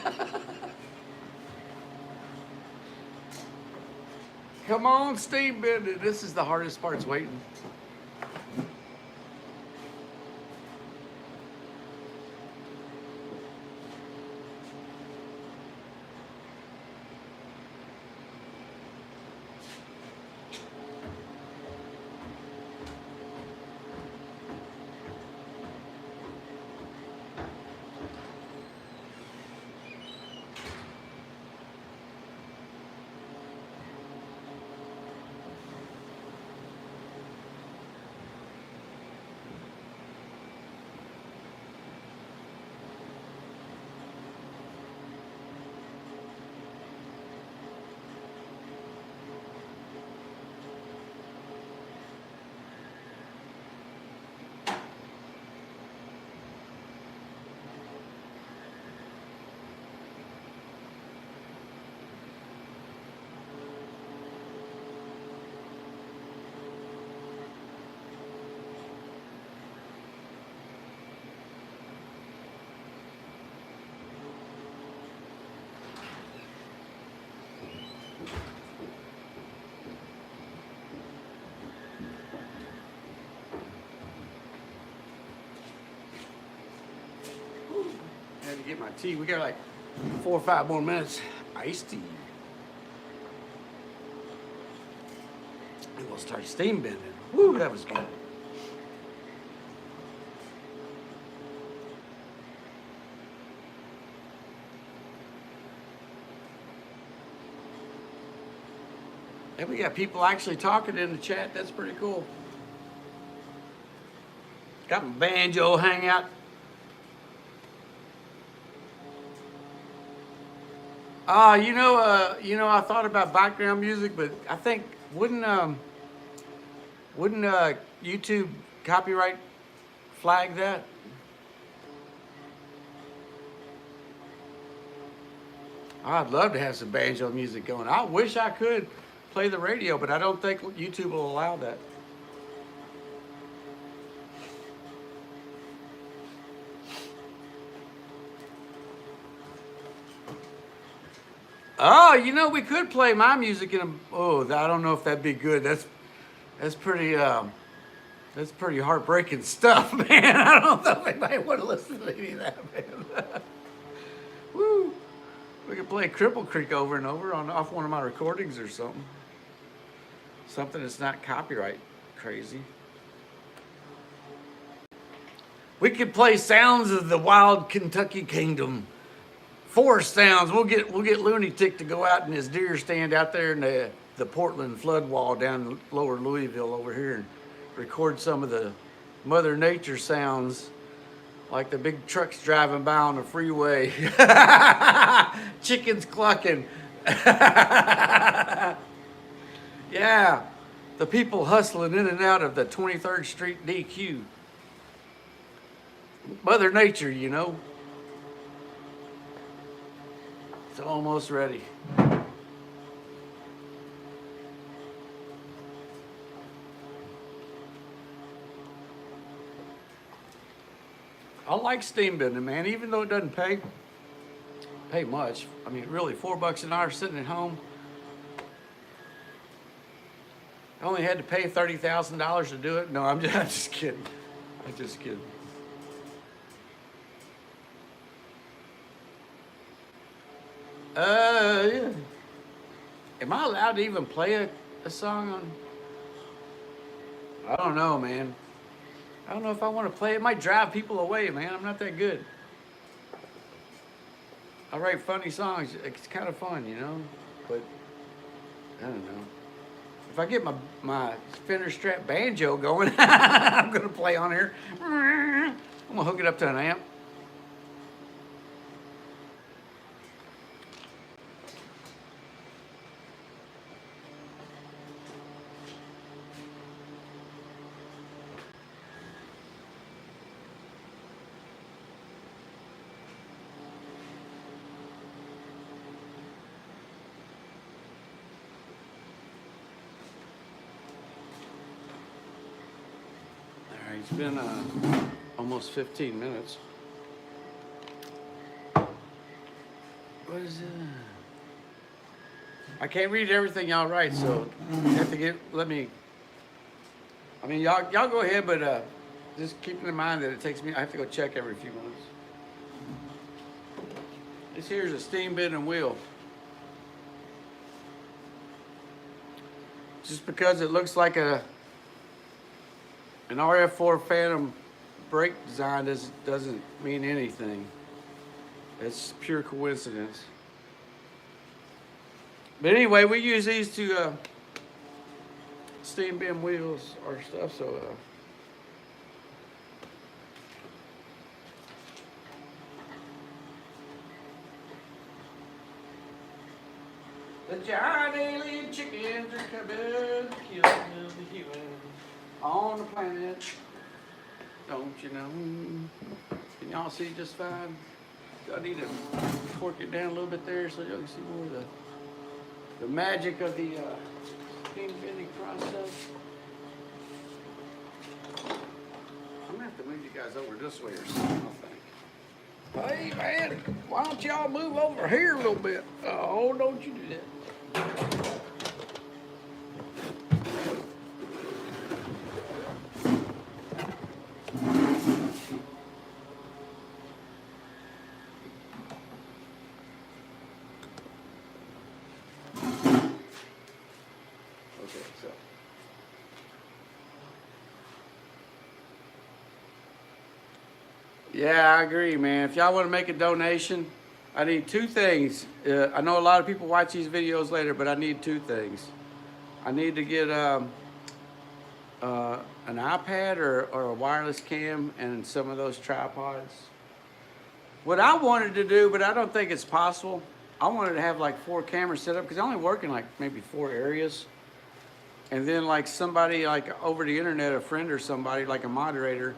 Come on, steam bending. This is the hardest part, is waiting. Had to get my tea. We got like 4 or 5 more minutes. Iced tea. And we'll start steam bending. Woo, that was good. And we got people actually talking in the chat. That's pretty cool. Got my banjo hangout. I thought about background music, but I think wouldn't YouTube copyright flag that? I'd love to have some banjo music going. I wish I could play the radio, but I don't think YouTube will allow that. Oh, we could play my music in a. Oh, I don't know if that'd be good. That's pretty heartbreaking stuff, man. I don't know if anybody want to listen to any of that, man. Woo! We could play Cripple Creek over and over off one of my recordings or something. Something that's not copyright crazy. We could play Sounds of the Wild Kentucky Kingdom. Forest sounds. We'll get Looney Tick to go out in his deer stand out there in the Portland flood wall down in lower Louisville over here and record some of the Mother Nature sounds Like the big trucks driving by on the freeway. Chickens clucking. Yeah, the people hustling in and out of the 23rd Street DQ. Mother Nature, you know. It's almost ready. I like steam bending, man, even though it doesn't pay much. I mean, really, $4 an hour sitting at home. I only had to pay $30,000 to do it. No, I'm just kidding. I'm just kidding. Yeah. Am I allowed to even play a song on? I don't know, man. I don't know if I want to play it. It might drive people away, man. I'm not that good. I write funny songs. It's kind of fun, you know? But, I don't know. If I get my Fender Strat banjo going, I'm going to play on here. I'm going to hook it up to an amp. It's been almost 15 minutes. What is it? I can't read everything y'all write, so you have to let me. I mean, y'all go ahead, but just keep in mind that it takes me. I have to go check every few minutes. This here's a steam bending wheel. Just because it looks like an RF4 Phantom brake design doesn't mean anything. It's pure coincidence. But anyway, we use these to steam bend wheels or stuff. So the giant alien chickens are coming to kill the human on the planet. Don't you know? Can y'all see just fine? I need to torque it down a little bit there so y'all can see more of the magic of the steam bending process. I'm gonna have to move you guys over this way or something, I think. Hey man, why don't y'all move over here a little bit? Oh, don't you do that. Yeah, I agree, man. If y'all want to make a donation, I need two things. I know a lot of people watch these videos later, but I need two things. I need to get an iPad or a wireless cam and some of those tripods. What I wanted to do, but I don't think it's possible, I wanted to have like 4 cameras set up because I only work in like maybe 4 areas. And then like somebody like over the internet, a friend or somebody like a moderator,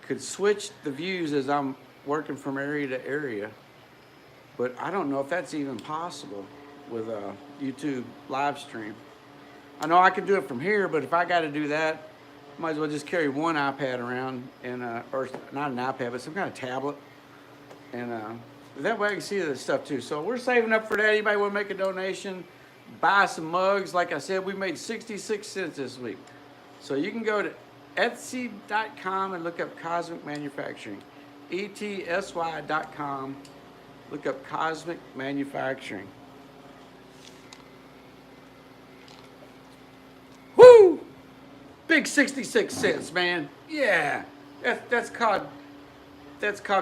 could switch the views as I'm working from area to area. But I don't know if that's even possible with a YouTube live stream. I know I could do it from here, but if I got to do that, I might as well just carry one iPad around and or not an iPad, but some kind of tablet. And that way I can see the stuff too. So we're saving up for that. Anybody want to make a donation? Buy some mugs. Like I said, we made 66 cents this week. So you can go to Etsy.com and look up Cosmic Manufacturing. ETSY.com. Look up Cosmic Manufacturing. Woo! Big 66 cents, man. Yeah. That's called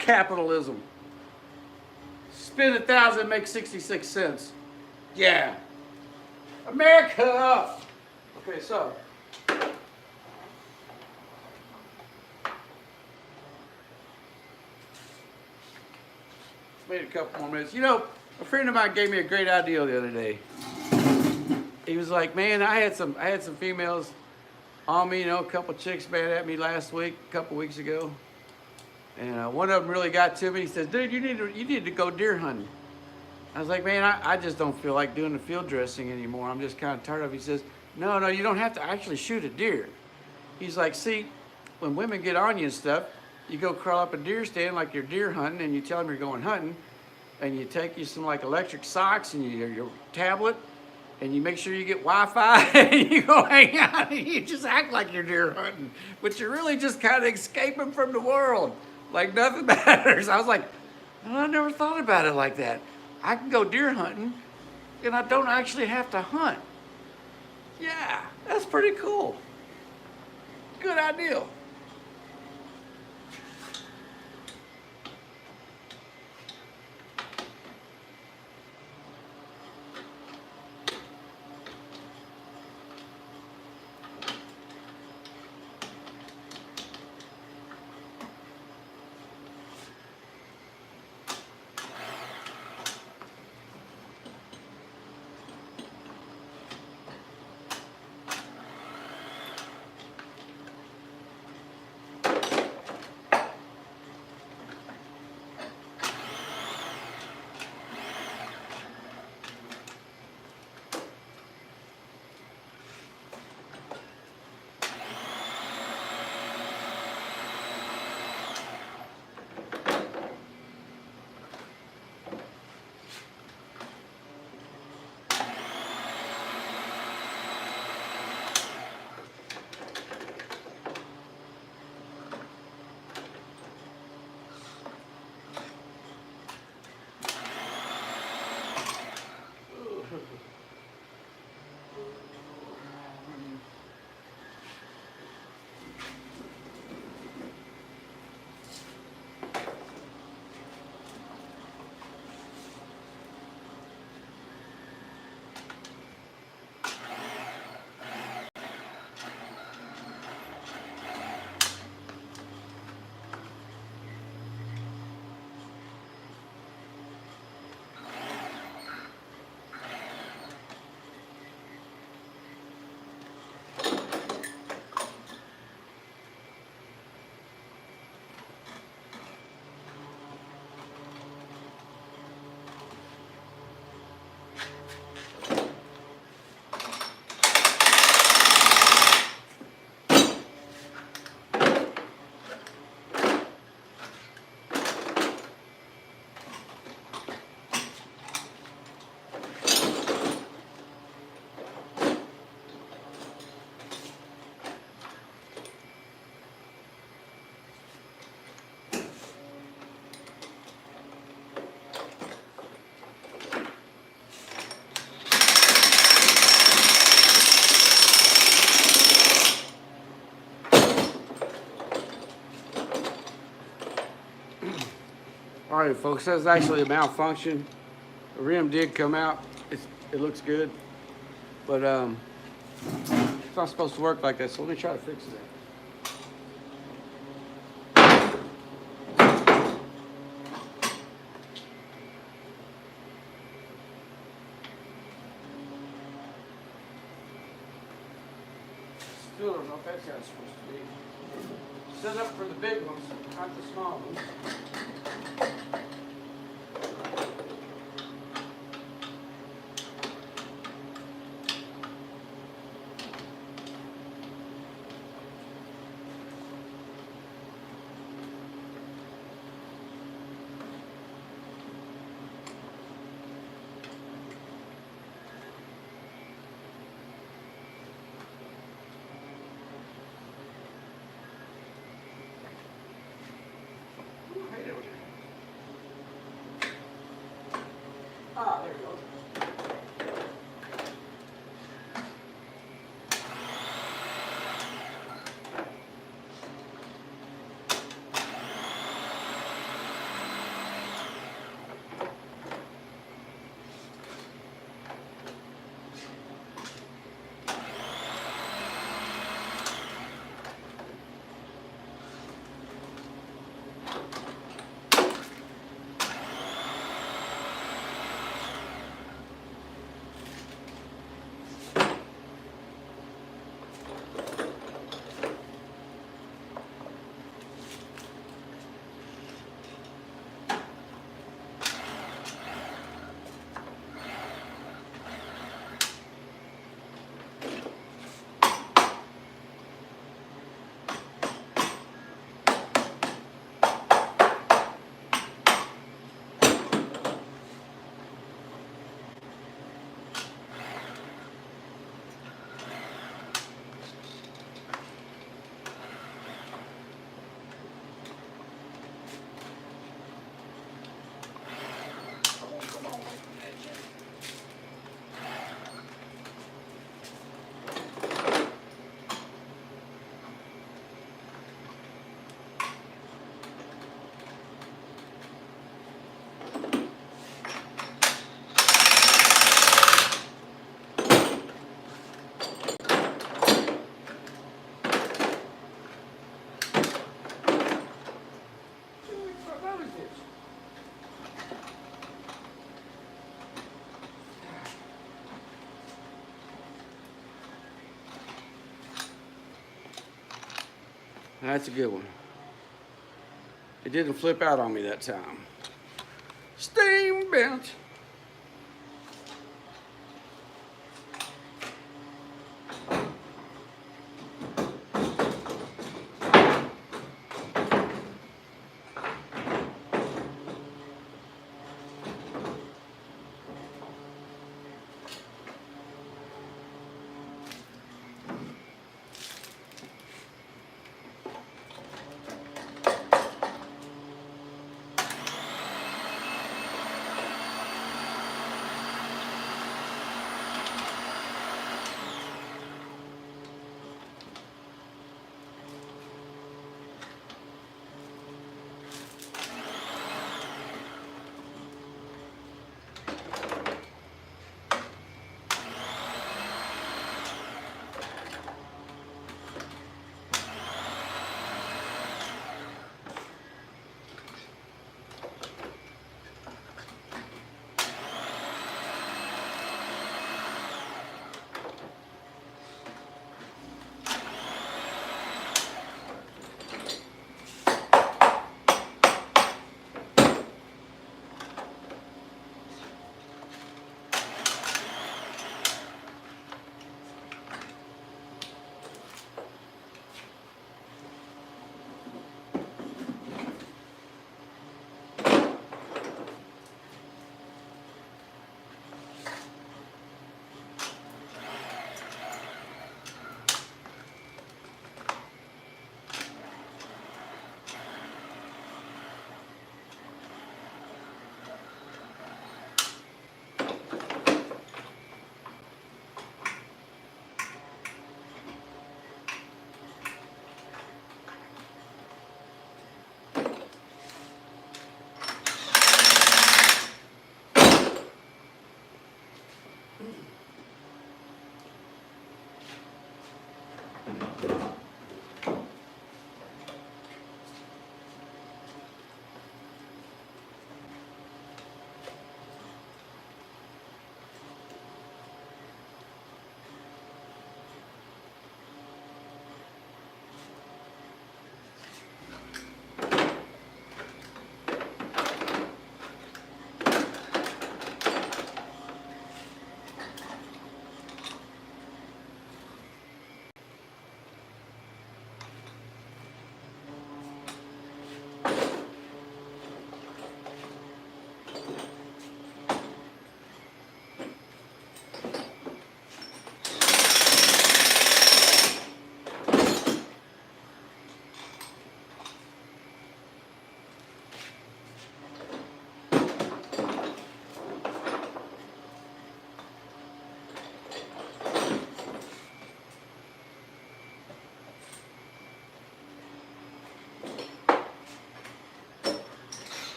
capitalism. Spend 1,000, make 66 cents. Yeah. America! Okay, so wait a couple more minutes. You know, a friend of mine gave me a great idea the other day. He was like, man, I had some females on me, you know, a couple chicks mad at me last week, a couple weeks ago. And one of them really got to me. He says, dude, you need to go deer hunting. I was like, man, I just don't feel like doing the field dressing anymore. I'm just kind of tired of it. He says, no, you don't have to actually shoot a deer. He's like, see, when women get on you and stuff, you go crawl up a deer stand like you're deer hunting, and you tell them you're going hunting, and you take you some like electric socks and your tablet, and you make sure you get Wi-Fi, and you go hang out, and you just act like you're deer hunting, but you're really just kind of escaping from the world, like nothing matters. I was like, oh, I never thought about it like that. I can go deer hunting, and I don't actually have to hunt. Yeah, that's pretty cool. Good idea. All right, folks, that's actually a malfunction. The rim did come out. It looks good, but it's not supposed to work like that, so let me try to fix it. Still don't know if that's how it's supposed to be. Set up for the big ones, not the small ones. Ah, there we go. That's a good one. It didn't flip out on me that time. Steam bench.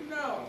No.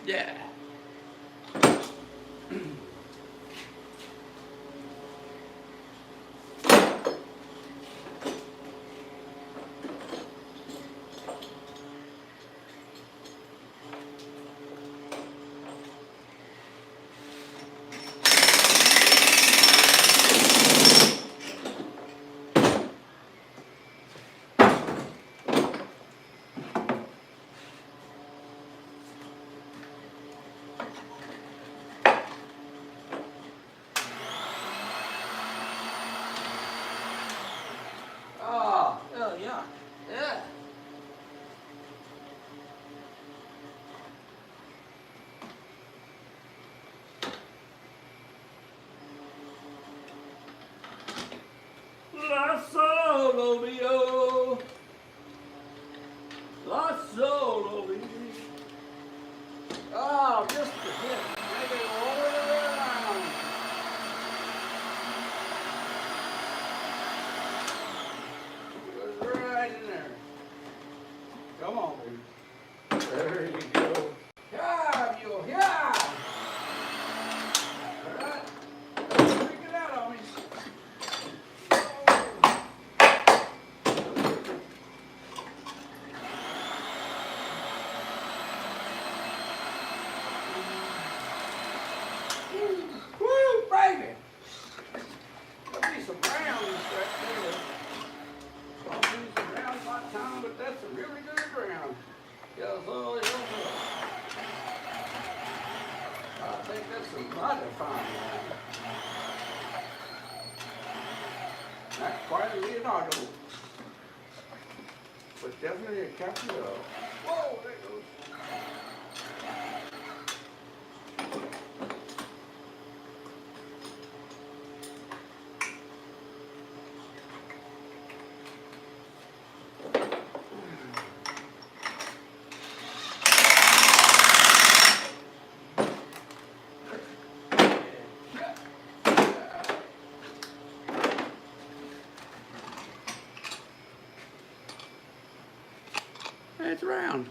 Yeah. Oh, yeah. Yeah. La solo mio, la solo mio. Oh, just a hit. Make it all the way around. Goes right in there. Come on, baby. There you go. Yeah, mule. Yeah. All right. Don't freak it out on me. Woo, baby. There'll be some rounds right there. I'll do some rounds my time, but that's a really good round. Yeah, so I think that's a mighty fine round. Not quite a Leonardo, but definitely a Caprio. Whoa, there it goes. It's round.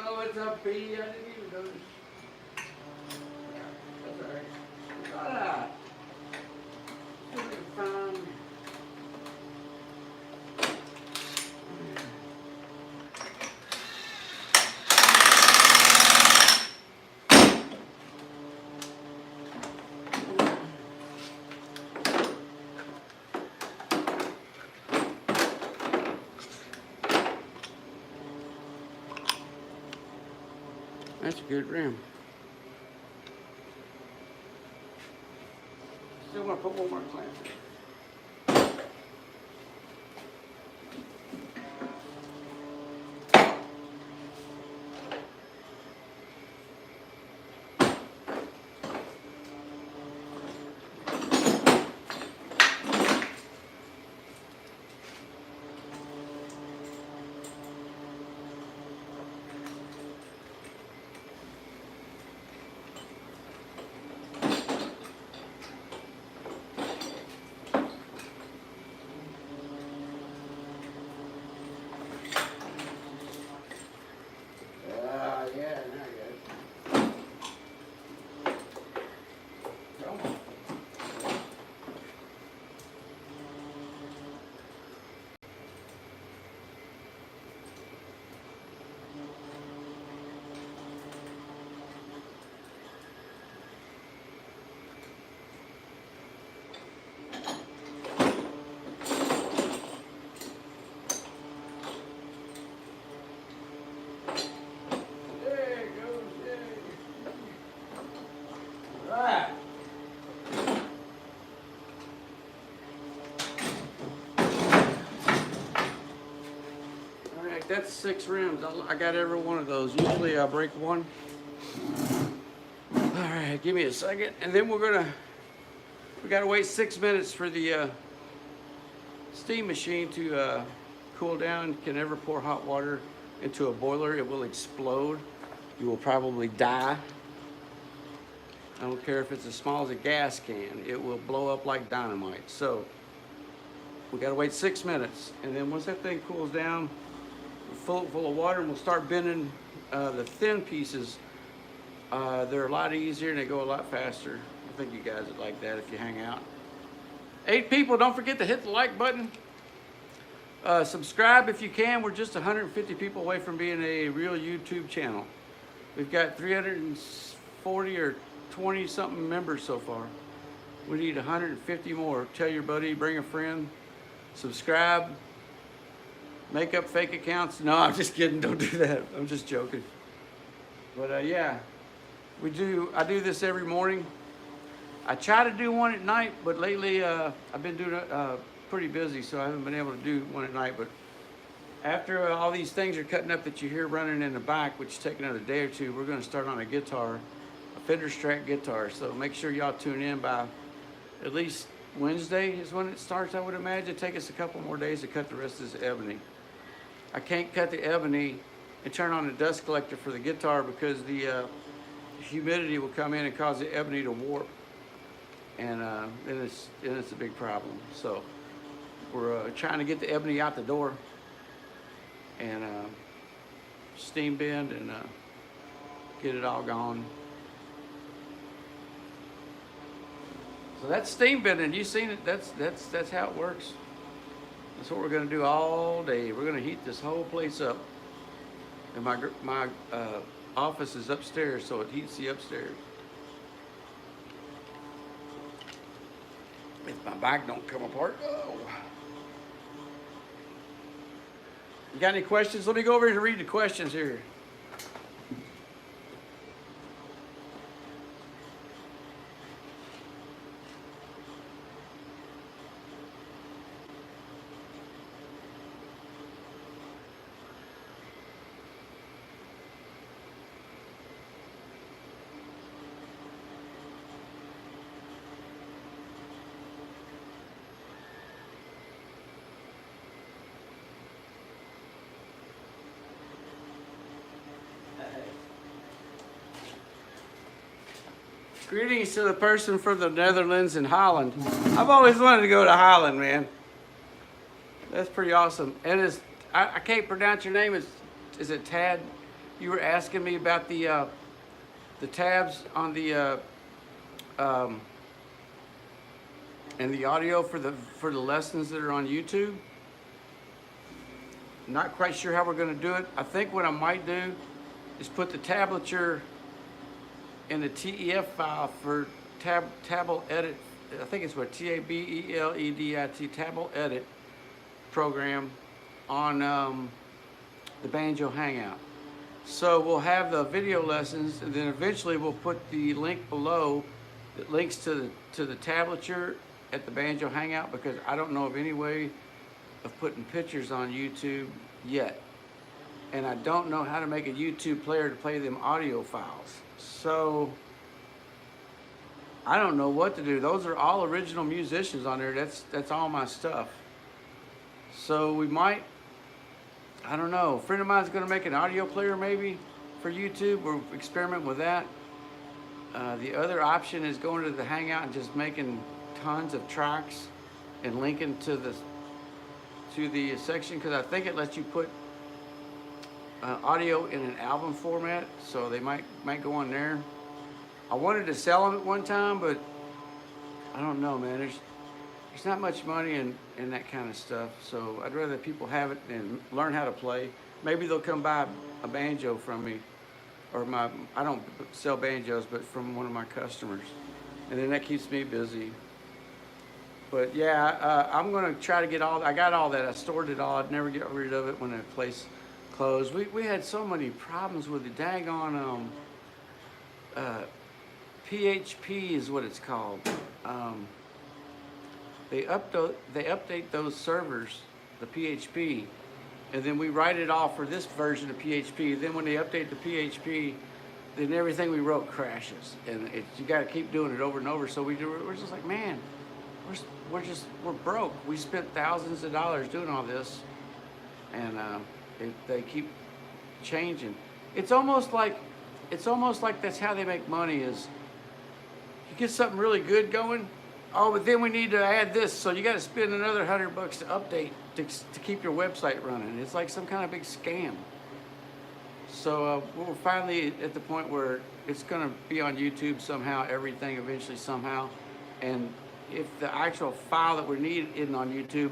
What's up, P? I didn't even notice. That's all right. It's all right. It'll be fine. That's a good rim. put one more clamp in. That's 6 rims. I got every one of those. Usually I break one. All right, give me a second. And then we gotta wait 6 minutes for the steam machine to cool down. You can never pour hot water into a boiler. It will explode. You will probably die. I don't care if it's as small as a gas can. It will blow up like dynamite. So we gotta wait 6 minutes. And then once that thing cools down, full of water, and we'll start bending the thin pieces. They're a lot easier and they go a lot faster. I think you guys would like that if you hang out. 8 people, don't forget to hit the like button. Subscribe if you can. We're just 150 people away from being a real YouTube channel. We've got 340 or 20 something members so far. We need 150 more. Tell your buddy, bring a friend, subscribe. Make up fake accounts. No, I'm just kidding. Don't do that. I'm just joking. But yeah, I do this every morning. I try to do one at night, but lately I've been doing pretty busy, so I haven't been able to do one at night. But after all these things are cutting up that you hear running in the back, which take another day or two, we're going to start on a guitar, a Fender Strat guitar. So make sure y'all tune in by at least Wednesday is when it starts, I would imagine. Take us a couple more days to cut the rest of this ebony. I can't cut the ebony and turn on the dust collector for the guitar because the humidity will come in and cause the ebony to warp, and then it's a big problem. So we're trying to get the ebony out the door and steam bend and get it all gone. So that's steam bending. You seen it? That's how it works. That's what we're going to do all day. We're going to heat this whole place up. And my office is upstairs, so it heats the upstairs. If my back don't come apart. Oh. You got any questions? Let me go over here and read the questions here. Greetings to the person from the Netherlands and Holland. I've always wanted to go to Holland, man. That's pretty awesome. And I can't pronounce your name. Is it Tad? You were asking me about the tabs on the and the audio for the lessons that are on YouTube. Not quite sure how we're going to do it. I think what I might do is put the tablature in the TEF file for Tabel Edit. I think it's what TABELEDIT Tabel Edit program on the Banjo Hangout. So we'll have the video lessons, and then eventually we'll put the link below that links to the tablature at the Banjo Hangout because I don't know of any way of putting pictures on YouTube yet. And I don't know how to make a YouTube player to play them audio files. So I don't know what to do. Those are all original musicians on there. That's all my stuff. So we might, I don't know. A friend of mine's gonna make an audio player maybe for YouTube. We're experimenting with that. The other option is going to the Hangout and just making tons of tracks and linking to the section, because I think it lets you put audio in an album format, so they might go on there. I wanted to sell them at one time, but I don't know, man. There's not much money in that kind of stuff, so I'd rather people have it and learn how to play. Maybe they'll come buy a banjo from me, or I don't sell banjos, but from one of my customers, and then that keeps me busy. But yeah, I'm gonna try to get I got all that. I stored it all. I'd never get rid of it when the place closed. We had so many problems with the daggone PHP is what it's called. They update those servers, the PHP, and then we write it off for this version of PHP. Then when they update the PHP, then everything we wrote crashes, and you got to keep doing it over and over. So we're just like, man, we're broke. We spent thousands of dollars doing all this, and they keep changing. It's almost like that's how they make money. Is you get something really good going, oh, but then we need to add this, so you got to spend another $100 to update to keep your website running. It's like some kind of big scam. So we're finally at the point where it's going to be on YouTube somehow, everything eventually somehow, and if the actual file that we need isn't on YouTube,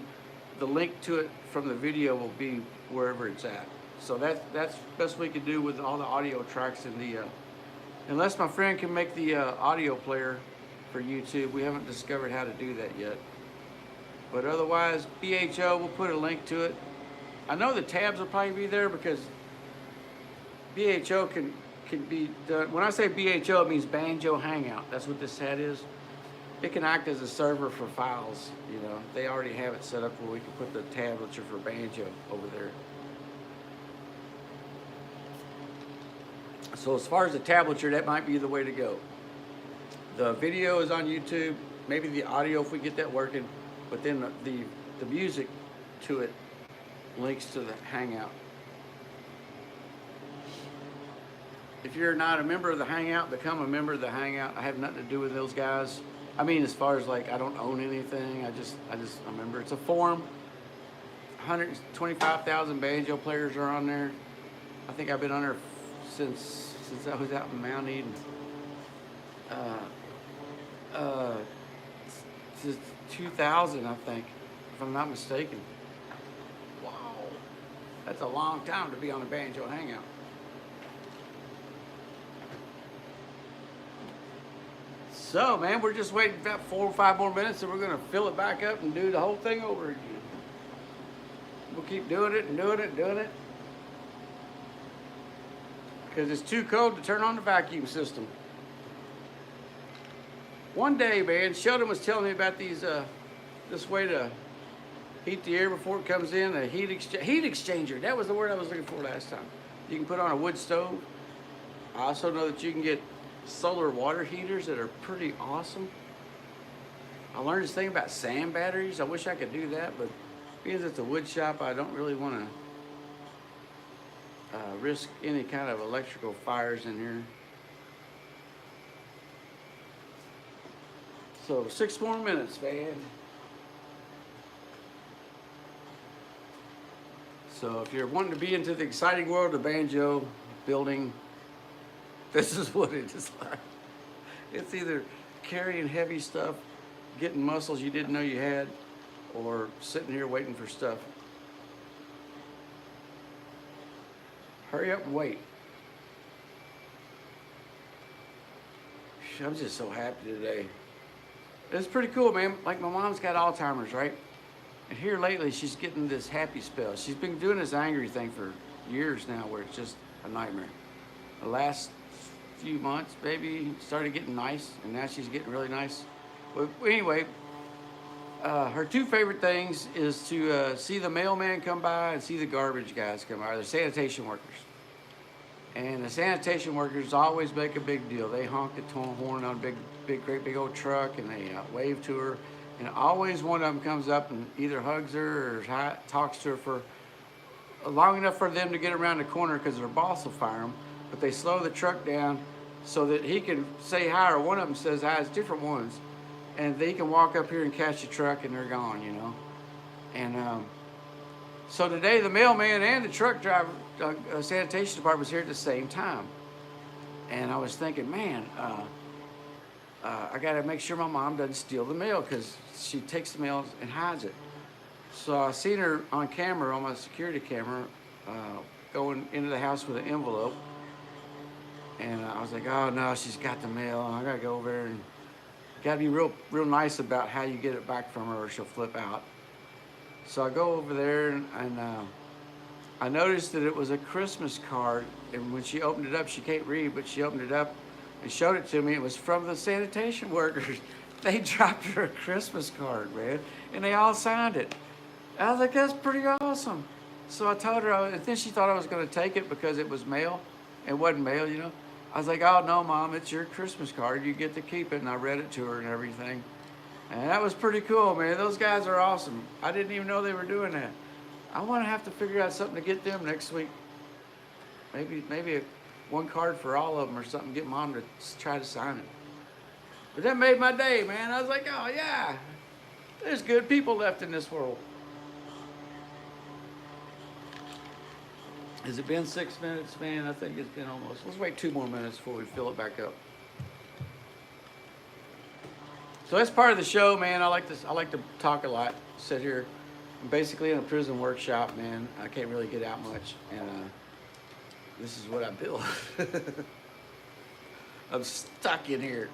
the link to it from the video will be wherever it's at. So that's the best we can do with all the audio tracks in the, unless my friend can make the audio player for YouTube. We haven't discovered how to do that yet. But otherwise, BHO, we'll put a link to it. I know the tabs will probably be there because BHO can be done. When I say BHO, it means Banjo Hangout. That's what this hat is. It can act as a server for files, you know. They already have it set up where we can put the tablature for banjo over there. So as far as the tablature, that might be the way to go. The video is on YouTube, maybe the audio if we get that working, but then the music to it links to the Hangout. If you're not a member of the Hangout, become a member of the Hangout. I have nothing to do with those guys. I mean, as far as like, I don't own anything. I just remember it's a forum. 125,000 banjo players are on there. I think I've been on there since I was out in Mount Eden. Since 2000, I think, if I'm not mistaken. Wow, that's a long time to be on a Banjo Hangout. So, man, we're just waiting about 4 or 5 more minutes and we're gonna fill it back up and do the whole thing over again. We'll keep doing it and doing it and doing it. Because it's too cold to turn on the vacuum system. One day, man, Sheldon was telling me about these, this way to heat the air before it comes in, a heat exchanger. That was the word I was looking for last time. You can put on a wood stove. I also know that you can get solar water heaters that are pretty awesome. I learned this thing about sand batteries. I wish I could do that, but because it's a wood shop, I don't really want to risk any kind of electrical fires in here. So 6 more minutes, man. So if you're wanting to be into the exciting world of banjo building, this is what it is like. It's either carrying heavy stuff, getting muscles you didn't know you had, or sitting here waiting for stuff. Hurry up and wait. I'm just so happy today. It's pretty cool, man. Like my mom's got Alzheimer's, right? And here lately, she's getting this happy spell. She's been doing this angry thing for years now where it's just a nightmare. The last few months, baby, started getting nice, and now she's getting really nice. But anyway, her two favorite things is to see the mailman come by and see the garbage guys come by, the sanitation workers. And the sanitation workers always make a big deal. They honk the horn on a great big old truck, and they wave to her. And always one of them comes up and either hugs her or talks to her for long enough for them to get around the corner because their boss will fire them. But they slow the truck down so that he can say hi, or one of them says hi. It's different ones. And they can walk up here and catch the truck and they're gone, you know. And so today the mailman and the truck driver, sanitation department was here at the same time. And I was thinking, man, I got to make sure my mom doesn't steal the mail because she takes the mail and hides it. So I seen her on camera, on my security camera, going into the house with an envelope. And I was like, oh no, she's got the mail. I got to go over there and got to be real nice about how you get it back from her or she'll flip out. So I go over there and I noticed that it was a Christmas card. And when she opened it up, she can't read, but she opened it up and showed it to me. It was from the sanitation workers. They dropped her a Christmas card, man, and they all signed it. I was like, that's pretty awesome. So I told her, and then she thought I was going to take it because it was mail. It wasn't mail, you know. I was like, oh no, Mom, it's your Christmas card. You get to keep it. And I read it to her and everything. And that was pretty cool, man. Those guys are awesome. I didn't even know they were doing that. I want to have to figure out something to get them next week. Maybe one card for all of them or something. Get Mom to try to sign it. But that made my day, man. I was like, oh yeah, there's good people left in this world. Has it been 6 minutes, man? I think it's been almost. Let's wait 2 more minutes before we fill it back up. So that's part of the show, man. I like to talk a lot. Sit here. I'm basically in a prison workshop, man. I can't really get out much, and this is what I build. I'm stuck in here.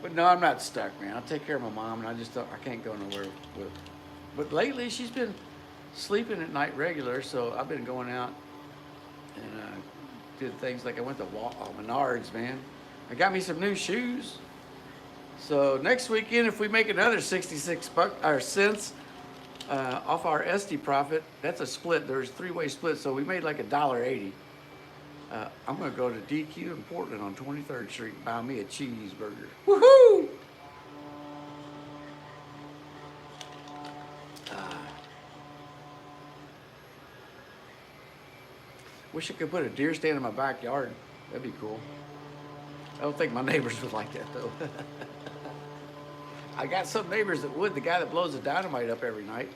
But no, I'm not stuck, man. I'll take care of my mom, and I can't go nowhere with. But lately, she's been sleeping at night regular, so I've been going out and did things like I went to Menards, man. I got me some new shoes. So next weekend, if we make another 66 cents off our ESTY profit, that's a split. There's 3-way split, so we made like $1.80. I'm gonna go to DQ in Portland on 23rd Street and buy me a cheeseburger. Woohoo! Wish I could put a deer stand in my backyard. That'd be cool. I don't think my neighbors would like that though. I got some neighbors that would. The guy that blows the dynamite up every night,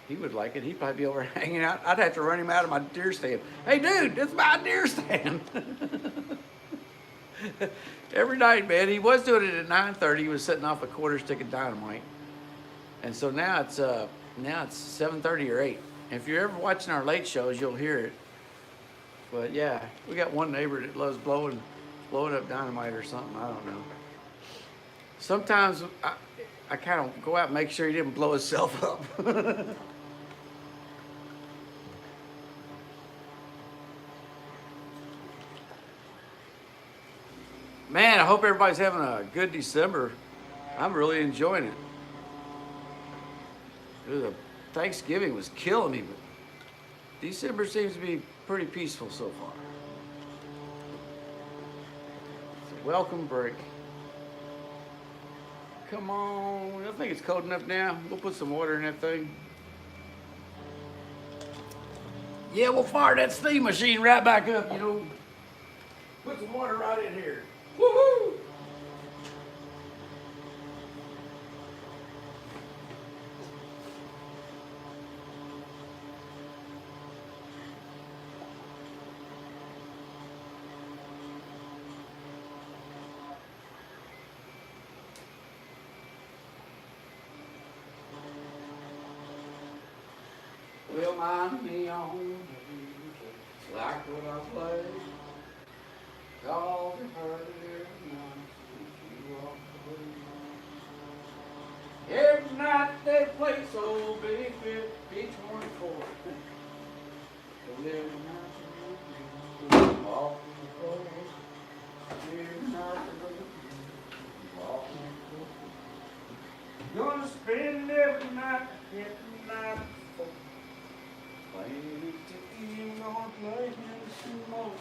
he would like it. He'd probably be over hanging out. I'd have to run him out of my deer stand. Hey, dude, that's my deer stand. Every night, man. He was doing it at 9:30. He was setting off a quarter stick of dynamite. And so now it's 7:30 or 8. And if you're ever watching our late shows, you'll hear it. But yeah, we got one neighbor that loves blowing up dynamite or something. I don't know. Sometimes I kind of go out and make sure he didn't blow himself up. Man, I hope everybody's having a good December. I'm really enjoying it. The Thanksgiving was killing me, but December seems to be pretty peaceful so far. It's a welcome break. Come on, I think it's cold enough now. We'll put some water in that thing. Yeah, we'll fire that steam machine right back up, you know. Put some water right in here. Woohoo! Well, mind me on like what I play. All the early night since you walked away. Every night they play so big, B24. Every night they walk the floor. Every night they walk the floor. Gonna spend every hit the night before. Playing it to end on playing some more.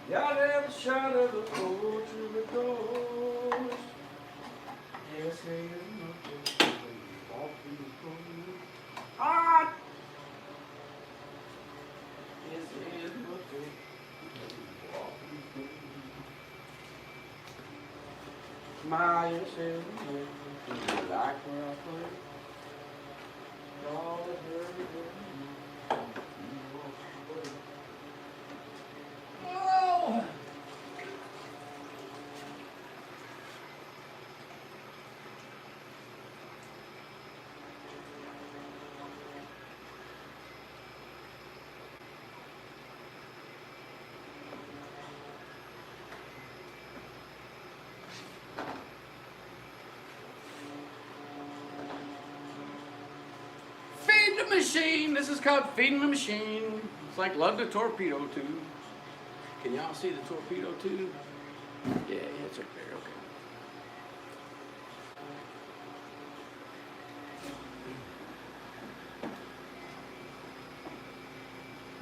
Gotta have a shot of the road to the doors. Yes, hey, walking the road. Hot. Yes, hey, my yes, hey, like where I play. All the dirty. Oh. Feed the machine. This is called feeding the machine. It's like love the torpedo tube. Can y'all see the torpedo tube? Yeah, it's up there. Okay.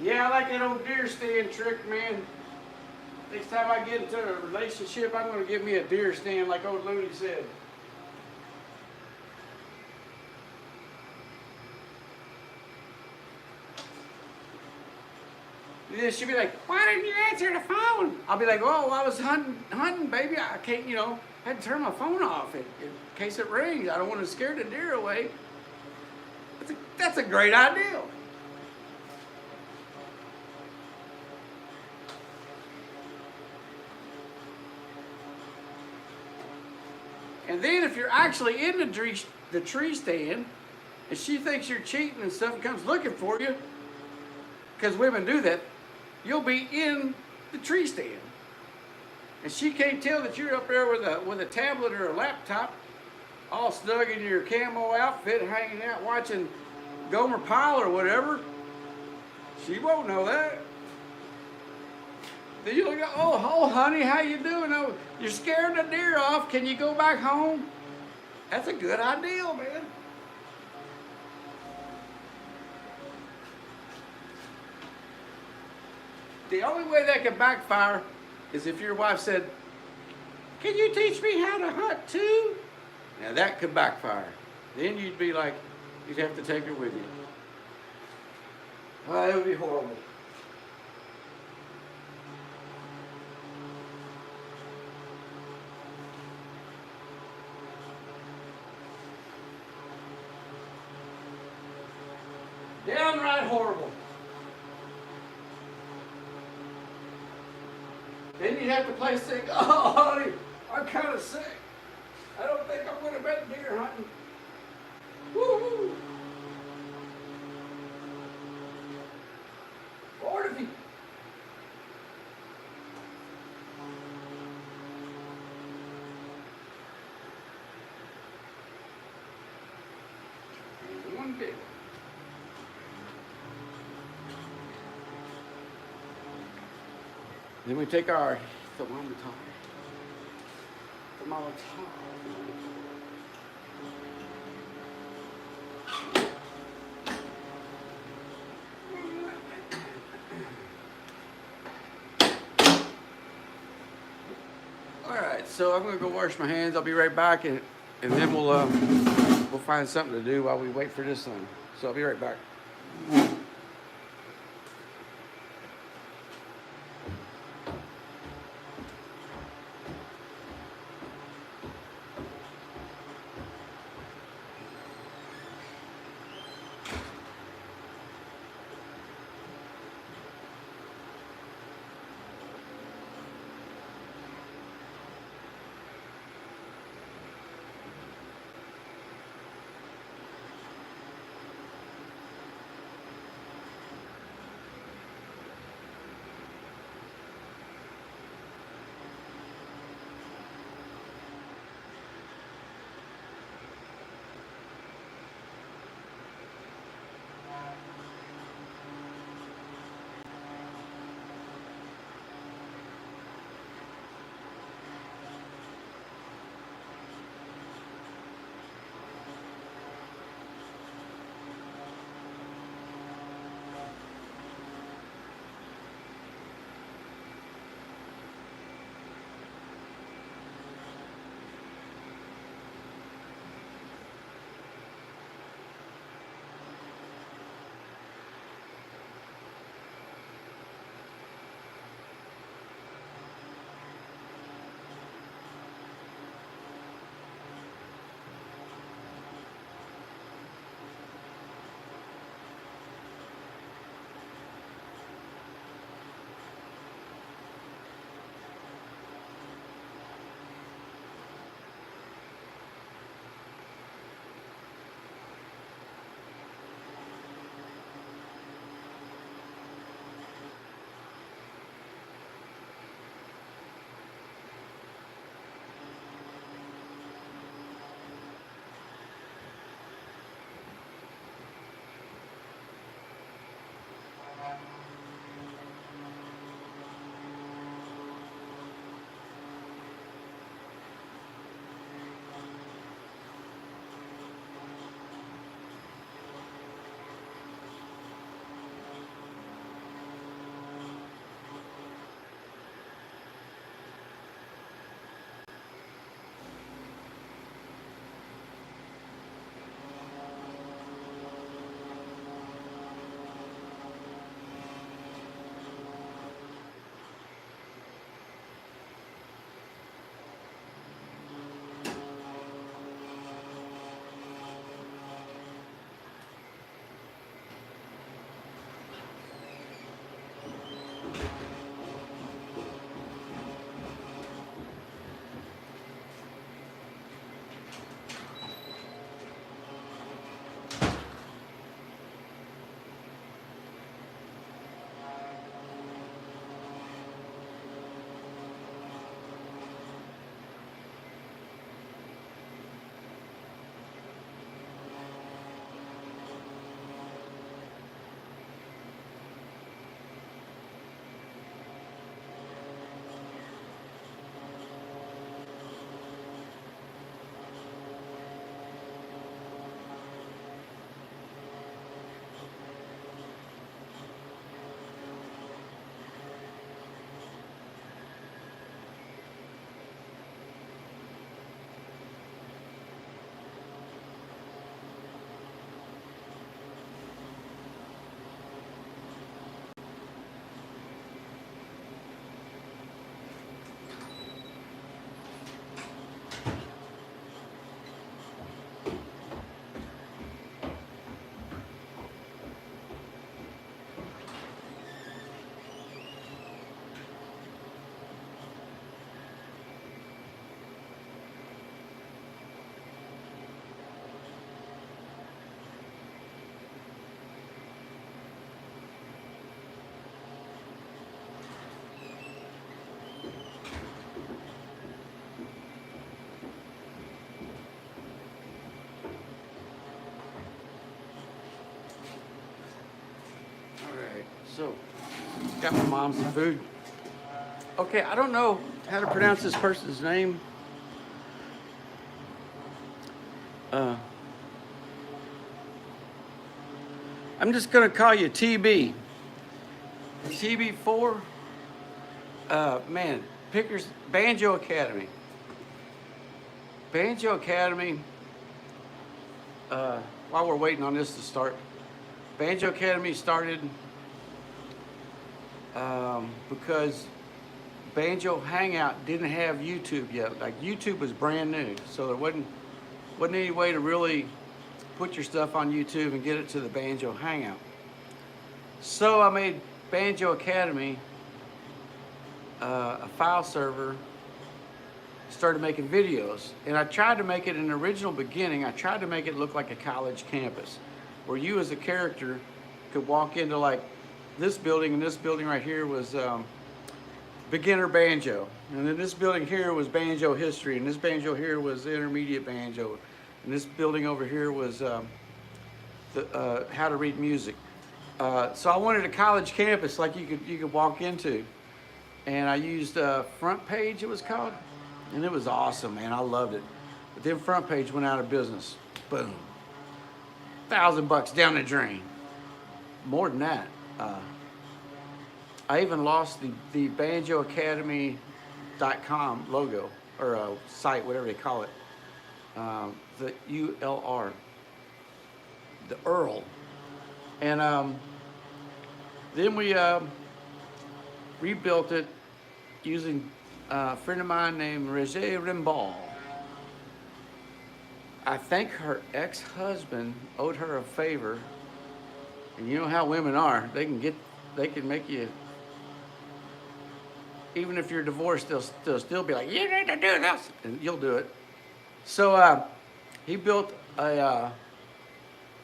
Yeah, I like that old deer stand trick, man. Next time I get into a relationship, I'm going to give me a deer stand like old Looney said. And then she'll be like, why didn't you answer the phone? I'll be like, oh, I was hunting, baby. I can't, had to turn my phone off in case it rings. I don't want to scare the deer away. That's a great idea. And then if you're actually in the tree stand, and she thinks you're cheating and stuff and comes looking for you, because women do that, you'll be in the tree stand. And she can't tell that you're up there with a tablet or a laptop, all snug in your camo outfit, hanging out watching Gomer Pyle or whatever. She won't know that. Then you'll go, oh, honey, how you doing? Oh, you're scaring the deer off. Can you go back home? That's a good idea, man. The only way that can backfire is if your wife said, can you teach me how to hunt too? Now that could backfire. Then you'd be like, you'd have to take her with you. Well, it would be horrible. Downright horrible. Then you'd have to play sick. Oh, honey, I'm kind of sick. I don't think I'm going to bet deer hunting. Woo-hoo. Lord, if you... One big one. Then we take our thermometer. All right, so I'm gonna go wash my hands. I'll be right back, and then we'll find something to do while we wait for this thing. So I'll be right back. So, got my mom some food. Okay, I don't know how to pronounce this person's name. I'm just gonna call you TB. TB4. Man, Pickers Banjo Academy. Banjo Academy. While we're waiting on this to start, Banjo Academy started because Banjo Hangout didn't have YouTube yet. Like YouTube was brand new, so there wasn't any way to really put your stuff on YouTube and get it to the Banjo Hangout. So I made Banjo Academy a file server, started making videos, and I tried to make it in the original beginning. I tried to make it look like a college campus, where you as a character could walk into like this building, and this building right here was beginner banjo, and then this building here was banjo history, and this banjo here was intermediate banjo, and this building over here was how to read music. So I wanted a college campus like you could walk into, and I used Front Page, it was called, and it was awesome, man. I loved it. But then Front Page went out of business. Boom. $1,000 down the drain. More than that. I even lost the banjoacademy.com logo, or site, whatever they call it. The ULR. The Earl. And then we rebuilt it using a friend of mine named Roger Rimbaud. I think her ex-husband owed her a favor, and you know how women are. They can make you, even if you're divorced, they'll still be like, you need to do this, and you'll do it. So he built a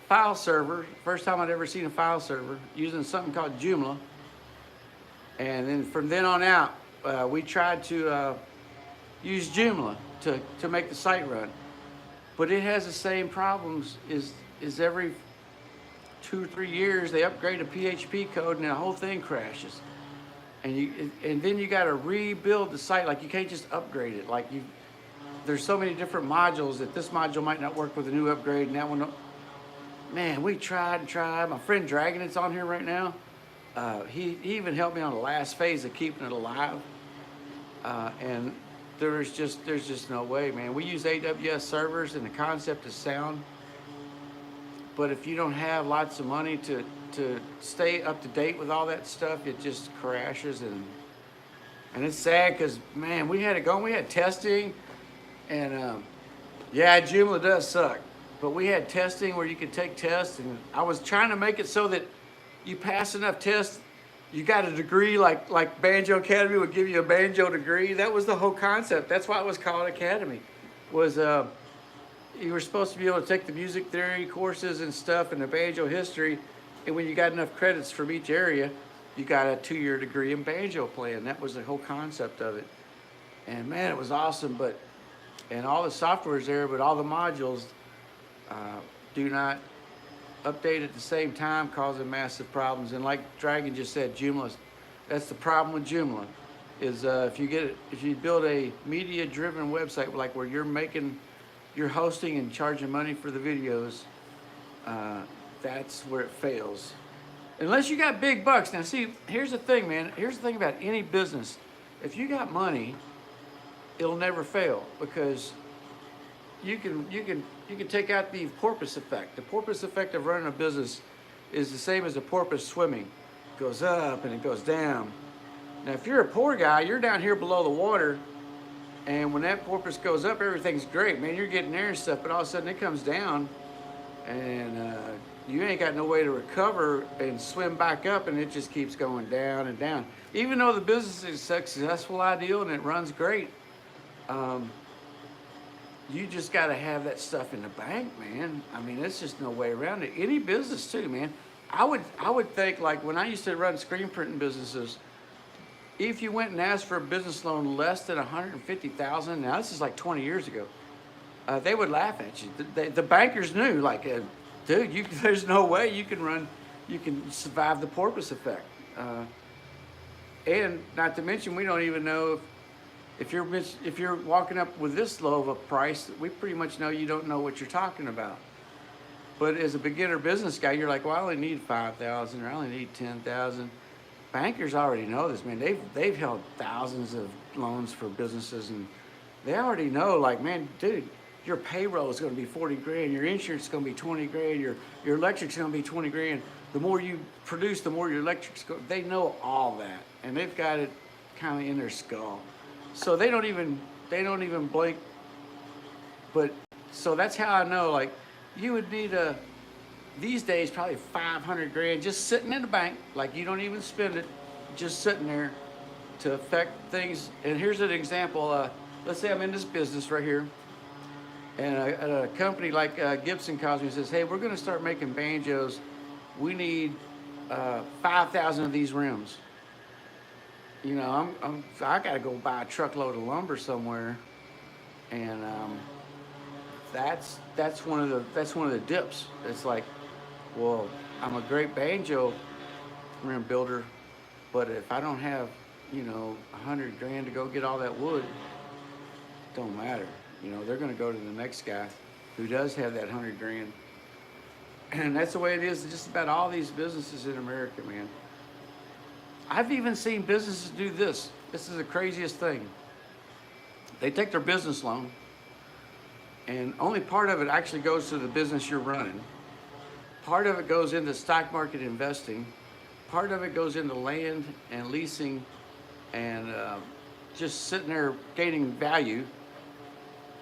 file server, first time I'd ever seen a file server, using something called Joomla. And then from then on out, we tried to use Joomla to make the site run. But it has the same problems is every 2 or 3 years they upgrade a PHP code and the whole thing crashes. And then you got to rebuild the site. Like you can't just upgrade it. Like there's so many different modules that this module might not work with a new upgrade and that one. Man, we tried and tried. My friend Dragon, it's on here right now. He even helped me on the last phase of keeping it alive. And there's just no way, man. We use AWS servers and the concept is sound. But if you don't have lots of money to stay up to date with all that stuff, it just crashes. And it's sad because, man, we had it going. We had testing. And, yeah, Joomla does suck. But we had testing where you could take tests. And I was trying to make it so that you pass enough tests, you got a degree like Banjo Academy would give you a banjo degree. That was the whole concept. That's why it was called Academy. Was you were supposed to be able to take the music theory courses and stuff and the banjo history, and when you got enough credits from each area, you got a 2-year degree in banjo playing. That was the whole concept of it. And man, it was awesome. And all the software's there, but all the modules do not update at the same time, causing massive problems. And like Dragon just said, Joomla, that's the problem with Joomla, is if you build a media-driven website like where you're hosting and charging money for the videos, that's where it fails. Unless you got big bucks. Now see, here's the thing, man. Here's the thing about any business. If you got money, it'll never fail because you can take out the porpoise effect. The porpoise effect of running a business is the same as a porpoise swimming. It goes up and it goes down. Now, if you're a poor guy, you're down here below the water, and when that porpoise goes up, everything's great, man. You're getting there and stuff, but all of a sudden it comes down, and you ain't got no way to recover and swim back up, and it just keeps going down and down. Even though the business is a successful ideal and it runs great, you just got to have that stuff in the bank, man. I mean, there's just no way around it. Any business too, man. I would think, like when I used to run screen printing businesses, if you went and asked for a business loan less than $150,000, now this is like 20 years ago, they would laugh at you. The bankers knew, like, dude, there's no way you can survive the porpoise effect. And not to mention, we don't even know if you're walking up with this low of a price, we pretty much know you don't know what you're talking about. But as a beginner business guy, you're like, well, I only need 5,000 or I only need 10,000. Bankers already know this, man. They've held thousands of loans for businesses, and they already know, like, man, dude, your payroll is going to be 40 grand, your insurance is going to be 20 grand, your electric's going to be 20 grand. The more you produce, the more your electric's go. They know all that, and they've got it kind of in their skull. So they don't even blink. But so that's how I know, like, you would need these days probably 500 grand just sitting in the bank, like you don't even spend it, just sitting there to affect things. And here's an example. Let's say I'm in this business right here, and a company like Gibson calls me and says, hey, we're going to start making banjos. We need 5,000 of these rims. You know, I got to go buy a truckload of lumber somewhere, and that's one of the dips. It's like, well, I'm a great banjo rim builder, but if I don't have, 100 grand to go get all that wood, it don't matter. They're going to go to the next guy who does have that 100 grand. And that's the way it is just about all these businesses in America, man. I've even seen businesses do this. This is the craziest thing. They take their business loan, and only part of it actually goes to the business you're running. Part of it goes into stock market investing. Part of it goes into land and leasing and just sitting there gaining value,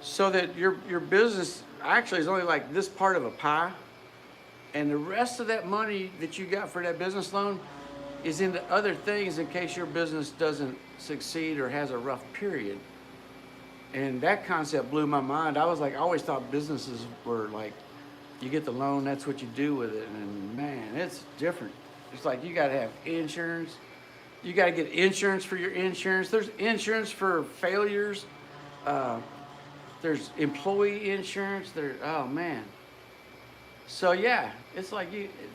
so that your business actually is only like this part of a pie, and the rest of that money that you got for that business loan is into other things in case your business doesn't succeed or has a rough period. And that concept blew my mind. I always thought businesses were like, you get the loan, that's what you do with it. And man, it's different. It's like you gotta have insurance. You gotta get insurance for your insurance. There's insurance for failures. There's employee insurance. Oh man. So yeah, it's like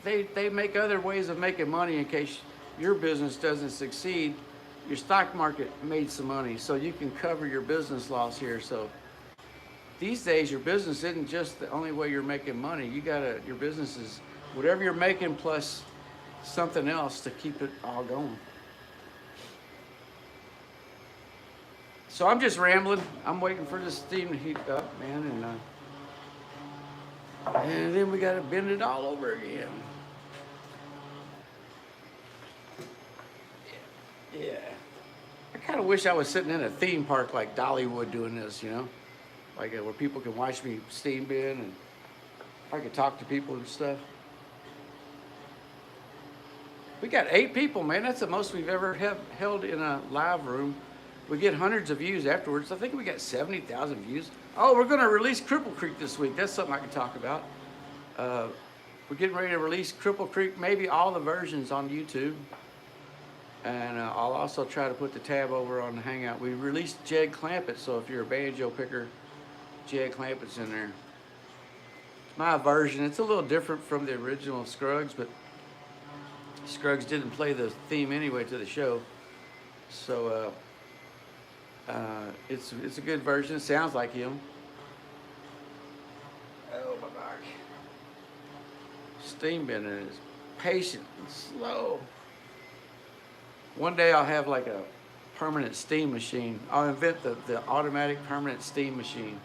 they make other ways of making money in case your business doesn't succeed. Your stock market made some money, so you can cover your business loss here. So these days, your business isn't just the only way you're making money. Your business is whatever you're making plus something else to keep it all going. So I'm just rambling. I'm waiting for the steam to heat up, man, and then we gotta bend it all over again. Yeah. I kind of wish I was sitting in a theme park like Dollywood doing this, like where people can watch me steam bend, and I could talk to people and stuff. We got 8 people, man. That's the most we've ever held in a live room. We get hundreds of views afterwards. I think we got 70,000 views. Oh, we're going to release Cripple Creek this week. That's something I can talk about. We're getting ready to release Cripple Creek, maybe all the versions on YouTube. And I'll also try to put the tab over on the Hangout. We released Jed Clampett, so if you're a banjo picker, Jed Clampett's in there. My version, it's a little different from the original Scruggs, but Scruggs didn't play the theme anyway to the show. So it's a good version. It sounds like him. Oh my God. Steam bending is patient and slow. One day I'll have like a permanent steam machine. I'll invent the automatic permanent steam machine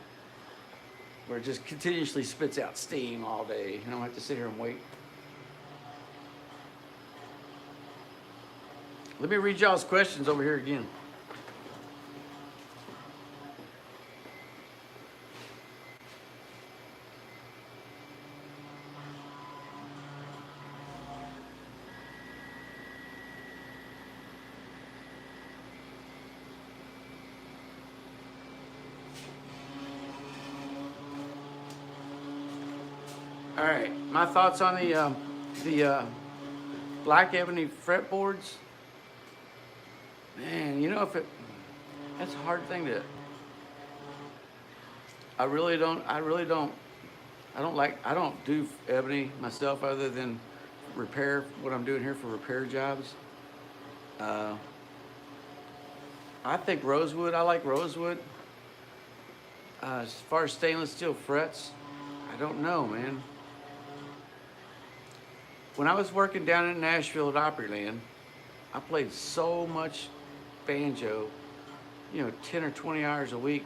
where it just continuously spits out steam all day. I don't have to sit here and wait. Let me read y'all's questions over here again. All right, my thoughts on the black ebony fretboards. Man, that's a hard thing to. I don't do ebony myself other than repair, what I'm doing here for repair jobs. Uh, I think rosewood. I like rosewood. As far as stainless steel frets, I don't know, man. When I was working down in Nashville at Opryland, I played so much banjo, 10 or 20 hours a week,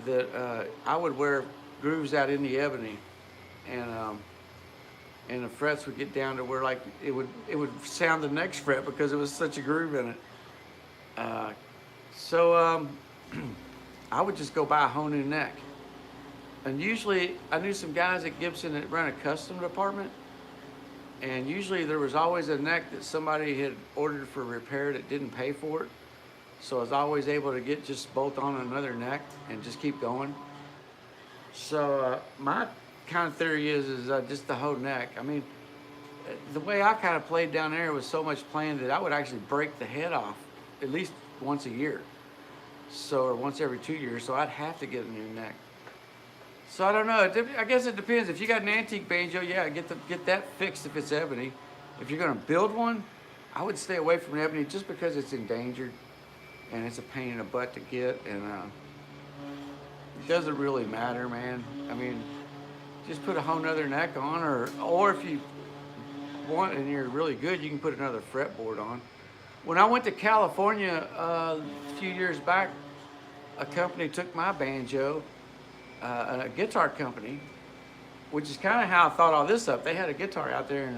that I would wear grooves out in the ebony, and and the frets would get down to where like it would sound the next fret because it was such a groove in it. Uh, so I would just go buy a whole new neck, and usually I knew some guys at Gibson that ran a custom department, and usually there was always a neck that somebody had ordered for repair that didn't pay for it. So I was always able to just bolt on another neck and just keep going. So my kind of theory is just the whole neck. I mean, the way I kind of played down there was so much playing that I would actually break the head off at least once a year. So, or once every 2 years. So I'd have to get a new neck. So I don't know. I guess it depends. If you got an antique banjo, yeah, get that fixed if it's ebony. If you're gonna build one, I would stay away from ebony just because it's endangered and it's a pain in the butt to get, and it doesn't really matter, man. I mean, just put a whole nother neck on, or if you want and you're really good, you can put another fretboard on. When I went to California a few years back, a company took my banjo, a guitar company, which is kind of how I thought all this up. They had a guitar out there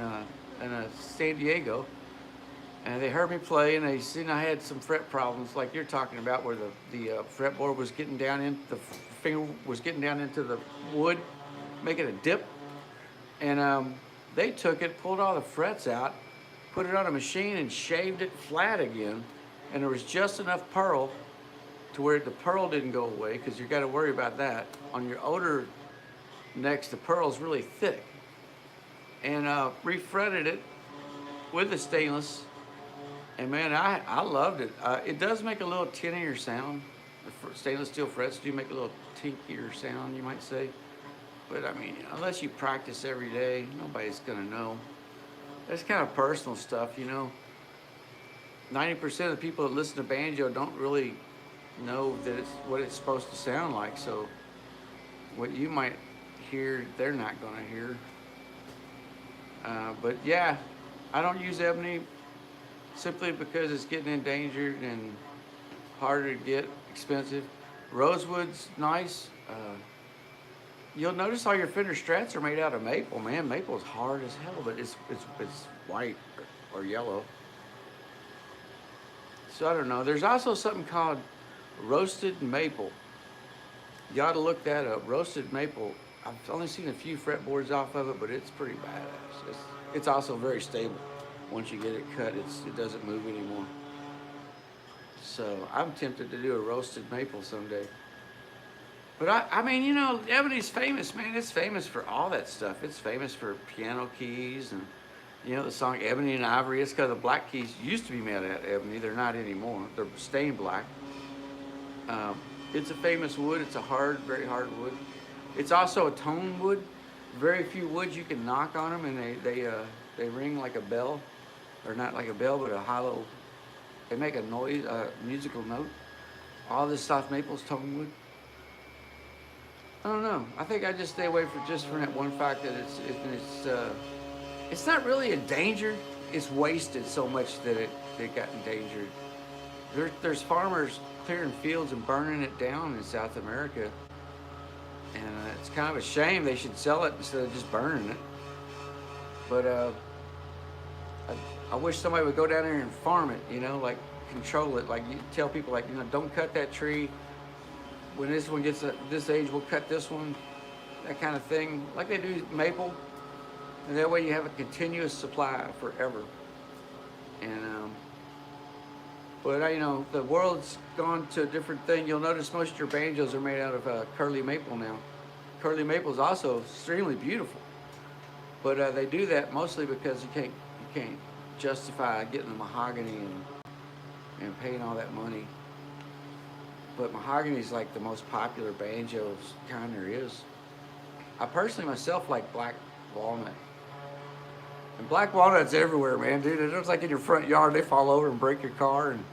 in San Diego, and they heard me play, and they seen I had some fret problems like you're talking about, where the fretboard was getting down in, the finger was getting down into the wood, making a dip. And they took it, pulled all the frets out, put it on a machine and shaved it flat again. And there was just enough pearl to where the pearl didn't go away, because you got to worry about that. On your older necks, the pearl's really thick. And refretted it with the stainless. And man, I loved it. It does make a little tinnier sound. The stainless steel frets do make a little tinkier sound, you might say. But I mean, unless you practice every day, nobody's gonna know. That's kind of personal stuff, 90% of the people that listen to banjo don't really know that it's what it's supposed to sound like. So what you might hear, they're not gonna hear. But yeah, I don't use ebony simply because it's getting endangered and harder to get, expensive. Rosewood's nice. You'll notice all your Fender Strats are made out of maple, man. Maple's hard as hell, but it's white or yellow. So I don't know. There's also something called roasted maple. You ought to look that up. Roasted maple. I've only seen a few fretboards off of it, but it's pretty badass. It's also very stable. Once you get it cut, it doesn't move anymore. So I'm tempted to do a roasted maple someday. But I mean, ebony's famous, man. It's famous for all that stuff. It's famous for piano keys and, the song Ebony and Ivory. It's because the black keys used to be made out of ebony. They're not anymore. They're stained black. It's a famous wood. It's a hard, very hard wood. It's also a tone wood. Very few woods you can knock on them and they ring like a bell. Or not like a bell, but a hollow. They make a noise, a musical note. All this soft maple's tone wood. I don't know. I think I just stay away from that one fact that it's not really endangered. It's wasted so much that it got endangered. There's farmers clearing fields and burning it down in South America, and it's kind of a shame. They should sell it instead of just burning it. But I wish somebody would go down there and farm it. Like control it. Like you tell people, like don't cut that tree. When this one gets this age, we'll cut this one, that kind of thing, like they do maple, and that way you have a continuous supply forever. And but the world's gone to a different thing. You'll notice most of your banjos are made out of curly maple now. Curly maple is also extremely beautiful, but they do that mostly because you can't justify getting the mahogany and paying all that money. But mahogany is like the most popular banjo kind there is. I personally myself like black walnut. And black walnuts everywhere, man, dude. It looks like in your front yard, they fall over and break your car, and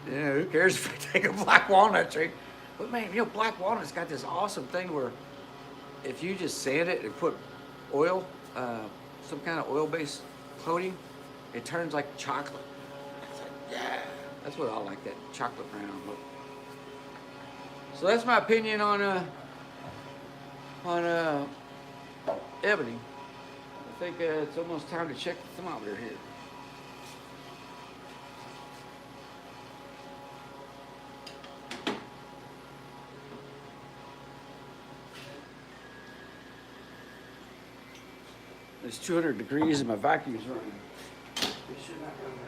who cares if you take a black walnut tree? But man, black walnut's got this awesome thing where if you just sand it and put oil, some kind of oil-based coating, it turns like chocolate. It's like, yeah, that's what I like, that chocolate brown look. So that's my opinion on ebony. I think it's almost time to check the thermometer here. It's 200 degrees and my vacuum's running. It should not run right.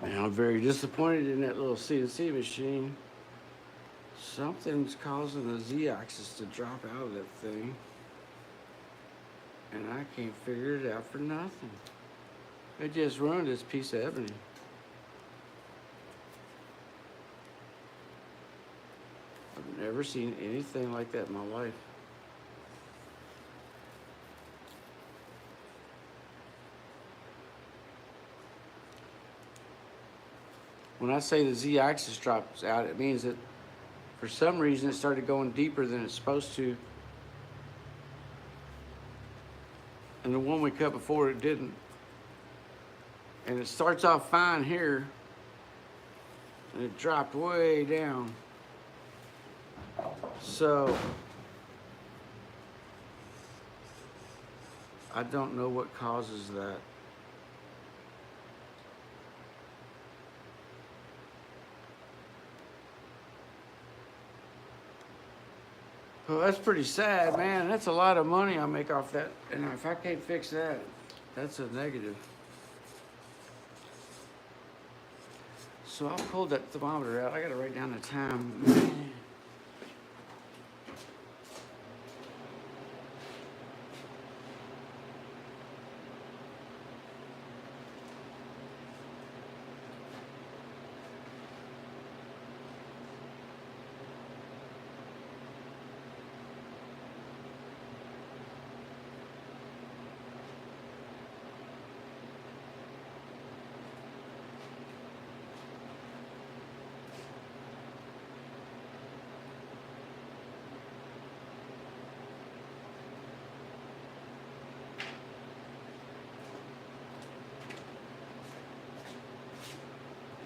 Man, I'm very disappointed in that little CNC machine. Something's causing the Z-axis to drop out of that thing. And I can't figure it out for nothing. It just ruined this piece of ebony. I've never seen anything like that in my life. When I say the Z-axis drops out, it means that for some reason it started going deeper than it's supposed to. And the one we cut before, it didn't. And it starts off fine here, and it dropped way down. So I don't know what causes that. Well, that's pretty sad, man. That's a lot of money I make off that. And if I can't fix that, that's a negative. So I pulled that thermometer out. I gotta write down the time.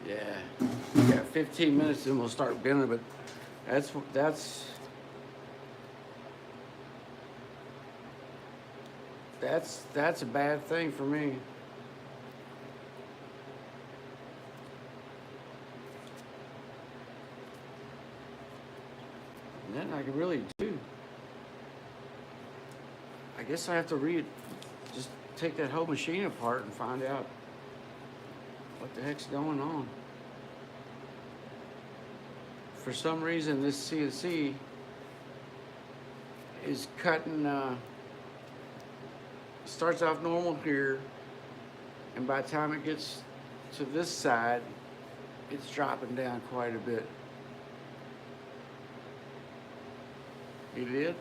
Yeah, we got 15 minutes and we'll start bending, but that's a bad thing for me. Nothing I can really do. I guess I have to just take that whole machine apart and find out what the heck's going on. For some reason, this CNC is cutting, starts off normal here, and by the time it gets to this side, it's dropping down quite a bit. You did?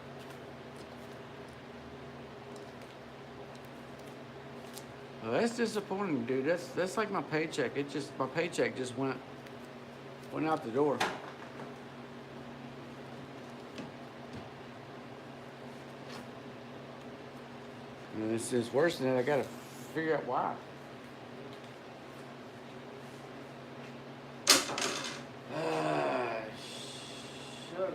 Well, that's disappointing, dude. That's like my paycheck. My paycheck just went out the door. And it's worse than that. I gotta figure out why. Sugar.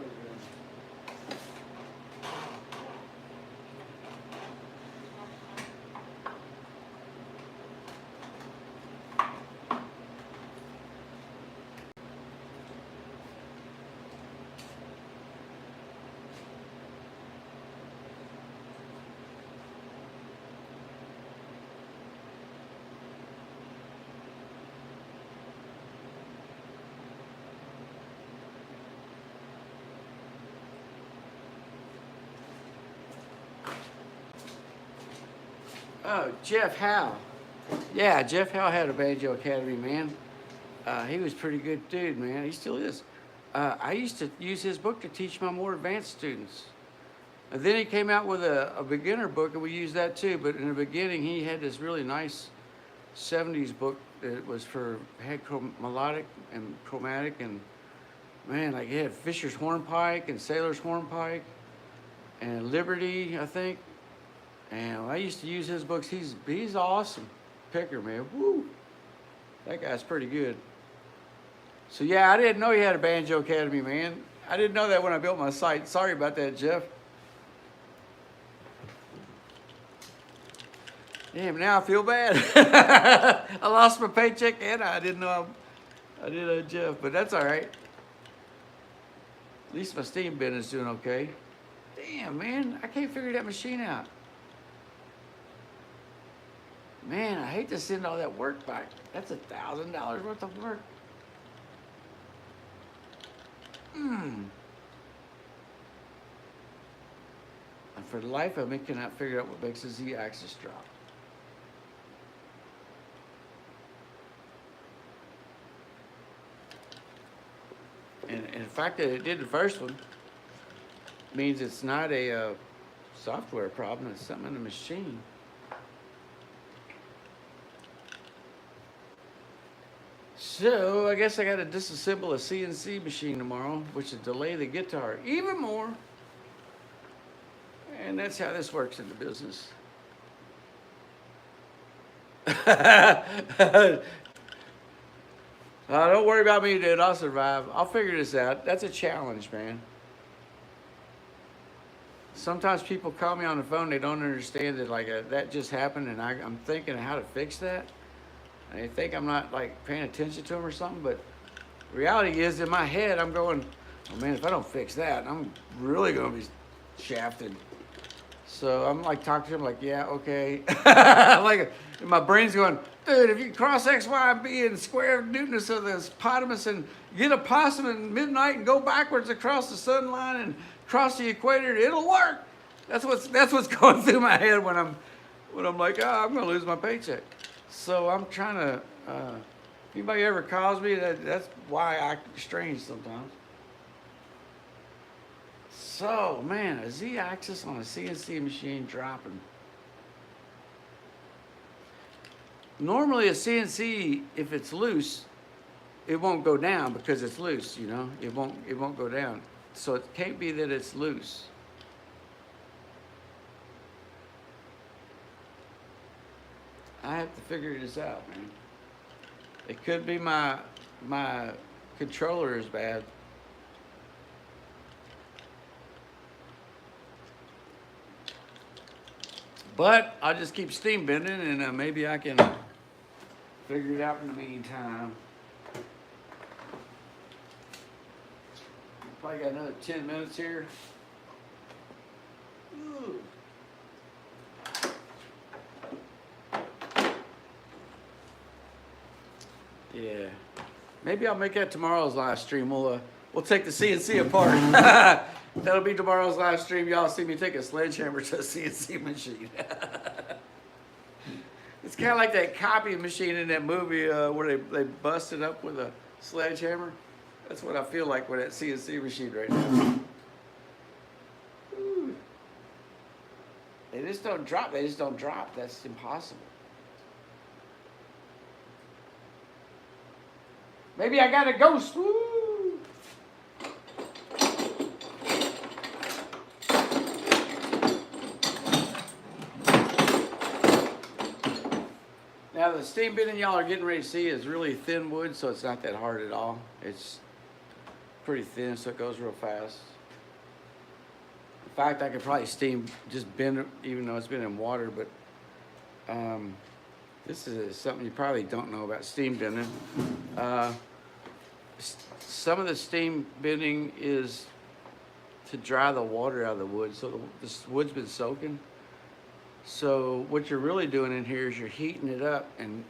Oh, Jeff Howe. Yeah, Jeff Howe had a Banjo Academy, man. He was a pretty good dude, man. He still is. I used to use his book to teach my more advanced students. And then he came out with a beginner book, and we used that too. But in the beginning, he had this really nice 70s book that was had melodic and chromatic, and man, like he had Fisher's Hornpike and Sailor's Hornpike and Liberty, I think. And I used to use his books. He's awesome picker, man. Woo! That guy's pretty good. So yeah, I didn't know he had a Banjo Academy, man. I didn't know that when I built my site. Sorry about that, Jeff. Damn, now I feel bad. I lost my paycheck and I didn't know I did Jeff, but that's all right. At least my steam bin is doing okay. Damn, man, I can't figure that machine out. Man, I hate to send all that work back. That's $1,000 worth of work. And for the life of me, cannot figure out what makes the Z-axis drop. And the fact that it did the first one means it's not a software problem, it's something in the machine. So, I guess I got to disassemble a CNC machine tomorrow, which will delay the guitar even more. And that's how this works in the business. Don't worry about me, dude. I'll survive. I'll figure this out. That's a challenge, man. Sometimes people call me on the phone, they don't understand that that just happened, and I'm thinking how to fix that. And they think I'm not like paying attention to them or something, but the reality is in my head I'm going, oh man, if I don't fix that, I'm really gonna be shafted. So I'm like talking to him like, yeah, okay. Like my brain's going, dude, if you cross X, Y, and B and square Newtonness of the hypotenuse and get a possum at midnight and go backwards across the sun line and cross the equator, it'll work. That's what's going through my head when I'm like, oh, I'm gonna lose my paycheck. So I'm trying to, anybody ever calls me, that's why I act strange sometimes. So, man, a Z-axis on a CNC machine dropping. Normally a CNC, if it's loose, it won't go down because it's loose, you know? It won't go down. So it can't be that it's loose. I have to figure this out, man. It could be my controller is bad. But I'll just keep steam bending and maybe I can figure it out in the meantime. Probably got another 10 minutes here. Ooh. Yeah, maybe I'll make that tomorrow's live stream. We'll take the CNC apart. That'll be tomorrow's live stream. Y'all see me take a sledgehammer to a CNC machine. It's kind of like that copy machine in that movie where they busted up with a sledgehammer. That's what I feel like with that CNC machine right now. Ooh. They just don't drop. They just don't drop. That's impossible. Maybe I got a ghost. Woo! Now the steam bending y'all are getting ready to see is really thin wood, so it's not that hard at all. It's pretty thin, so it goes real fast. In fact, I could probably just bend it, even though it's been in water, but this is something you probably don't know about steam bending. Some of the steam bending is to dry the water out of the wood, so the wood's been soaking. So what you're really doing in here is you're heating it up, and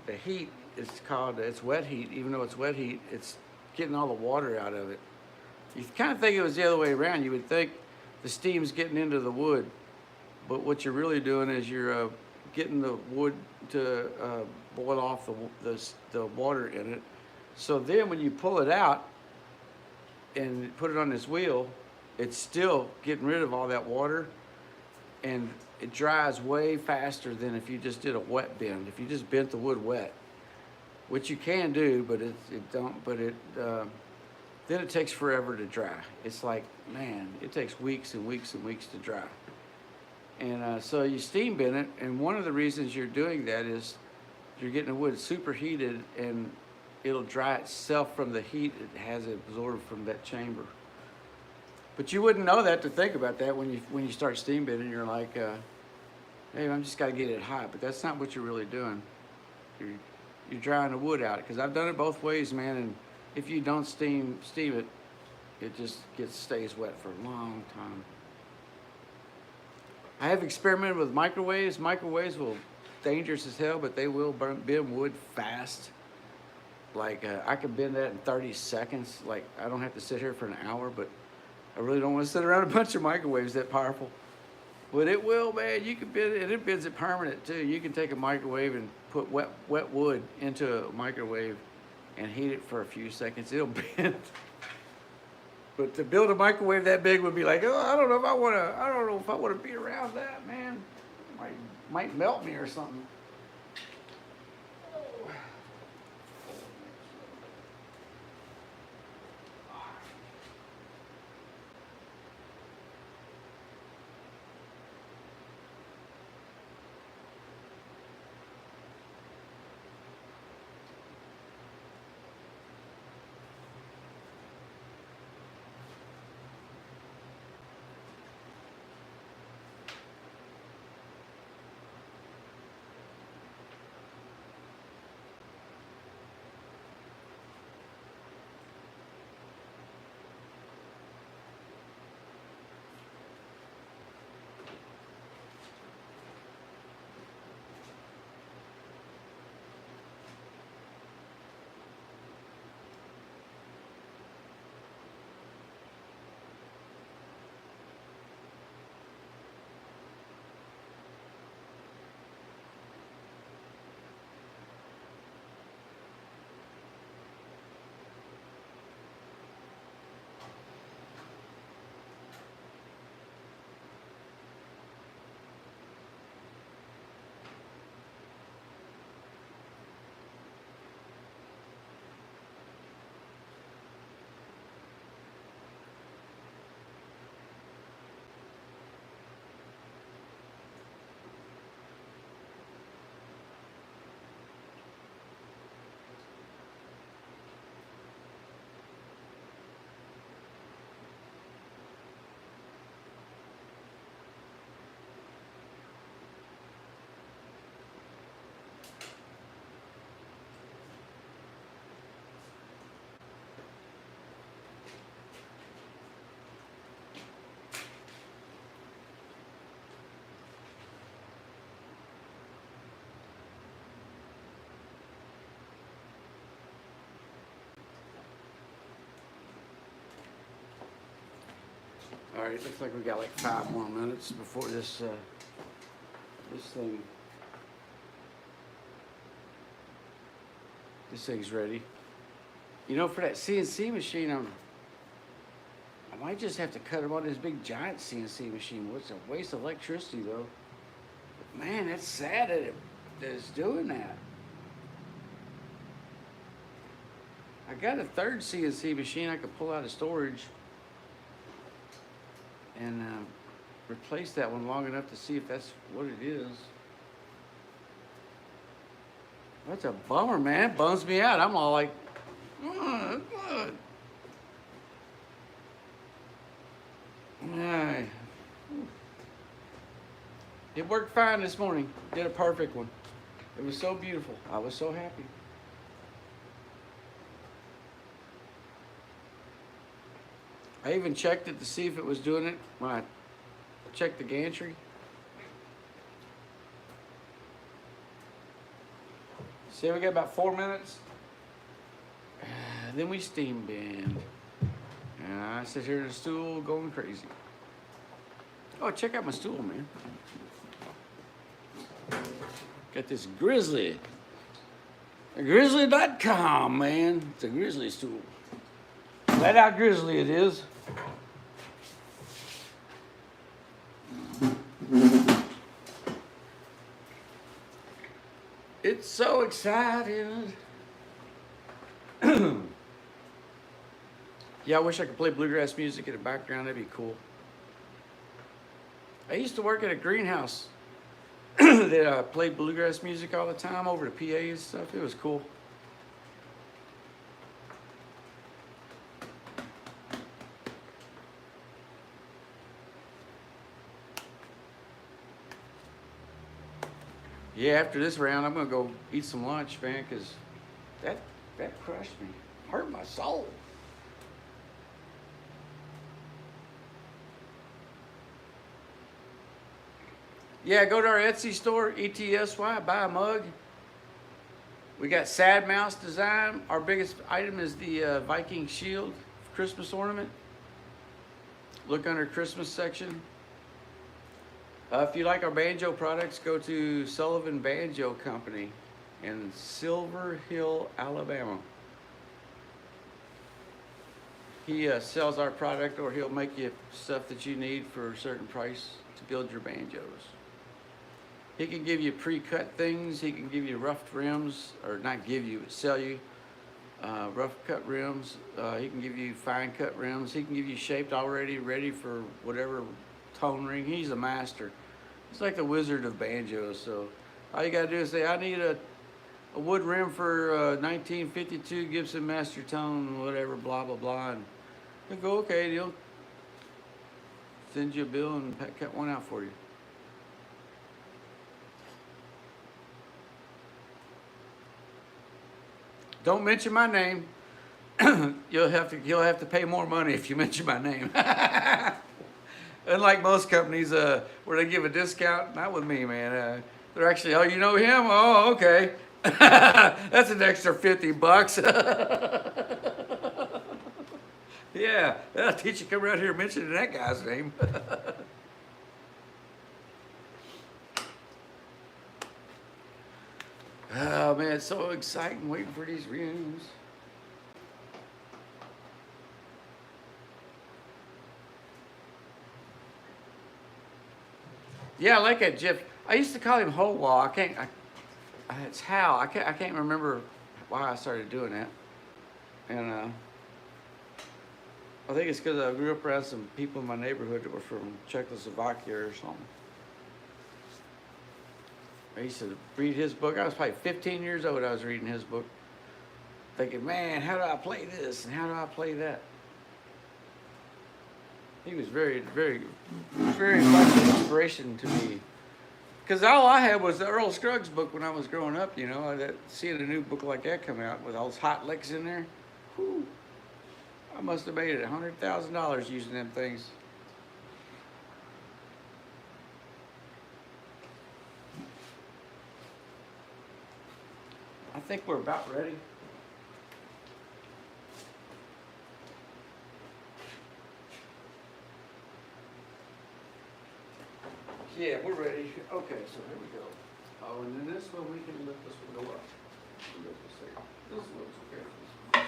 the heat is it's wet heat. Even though it's wet heat, it's getting all the water out of it. You kind of think it was the other way around. You would think the steam's getting into the wood, but what you're really doing is you're getting the wood to boil off the water in it. So then when you pull it out and put it on this wheel, it's still getting rid of all that water, and it dries way faster than if you just did a wet bend. If you just bent the wood wet, which you can do, but then it takes forever to dry. It's like, man, it takes weeks and weeks and weeks to dry. And so you steam bend it, and one of the reasons you're doing that is you're getting the wood superheated, and it'll dry itself from the heat it has absorbed from that chamber. But you wouldn't know that to think about that when you start steam bending. You're like, hey, I'm just got to get it hot. But that's not what you're really doing. You're drying the wood out, because I've done it both ways, man. And if you don't steam it, it just stays wet for a long time. I have experimented with microwaves. Microwaves dangerous as hell, but they will bend wood fast. Like I can bend that in 30 seconds. Like I don't have to sit here for an hour, but I really don't want to sit around a bunch of microwaves that powerful. But it will, man. You can bend it, and it bends it permanent too. You can take a microwave and put wet wood into a microwave and heat it for a few seconds. It'll bend. But to build a microwave that big would be like, oh, I don't know if I want to be around that, man. It might melt me or something. All right, looks like we got like 5 more minutes before this thing This thing's ready. You know, for that CNC machine, I might just have to cut them on this big giant CNC machine. What's a waste of electricity, though. But man, that's sad that it's doing that. I got a third CNC machine I could pull out of storage and replace that one long enough to see if that's what it is. That's a bummer, man. It bums me out. I'm all like, good. Alright. It worked fine this morning. Did a perfect one. It was so beautiful. I was so happy. I even checked it to see if it was doing it when I checked the gantry. See, we got about 4 minutes. Then we steam bend. And I sit here in the stool going crazy. Oh, check out my stool, man. Got this Grizzly. Grizzly.com, man. It's a Grizzly stool. Flat out Grizzly it is. It's so exciting. Yeah, I wish I could play bluegrass music in the background. That'd be cool. I used to work at a greenhouse that played bluegrass music all the time over the PA and stuff. It was cool. Yeah, after this round, I'm gonna go eat some lunch, man, because that crushed me, hurt my soul. Yeah, go to our Etsy store, ETSY, buy a mug. We got Sad Mouse design. Our biggest item is the Viking shield Christmas ornament. Look under Christmas section. If you like our banjo products, go to Sullivan Banjo Company in Silver Hill, Alabama. He sells our product, or he'll make you stuff that you need for a certain price to build your banjos. He can give you pre-cut things. He can give you rough rims, or not give you, but sell you rough cut rims. He can give you fine cut rims. He can give you shaped already, ready for whatever tone ring. He's a master. He's like the wizard of banjos. So all you gotta do is say, I need a wood rim for 1952 Gibson Master Tone, whatever, blah blah blah, and he'll go, okay. He'll send you a bill and cut one out for you. Don't mention my name. You'll have to pay more money if you mention my name. Unlike most companies where they give a discount, not with me, man. They're actually, oh, you know him? Oh, okay. That's an extra $50. Yeah, that'll teach you to come around here mentioning that guy's name. Oh man, it's so exciting waiting for these rooms. Yeah, I like that, Jeff. I used to call him Howlaw. It's Hal. I can't remember why I started doing that. And I think it's because I grew up around some people in my neighborhood that were from Czechoslovakia or something. I used to read his book. I was probably 15 years old. I was reading his book, thinking, man, how do I play this and how do I play that? He was very, very, very much an inspiration to me. Because all I had was the Earl Scruggs book when I was growing up, you know. Seeing a new book like that come out with all those hot licks in there, whew, I must have made it $100,000 using them things. I think we're about ready. Yeah, we're ready. Okay, so here we go. Oh, and then this one, we can let this one go up. This looks okay.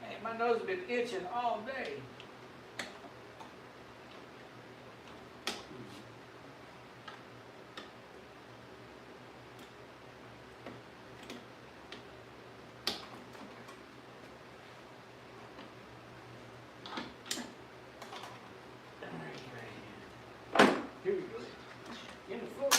Hey, my nose has been itching all day. Here we go. In the floor.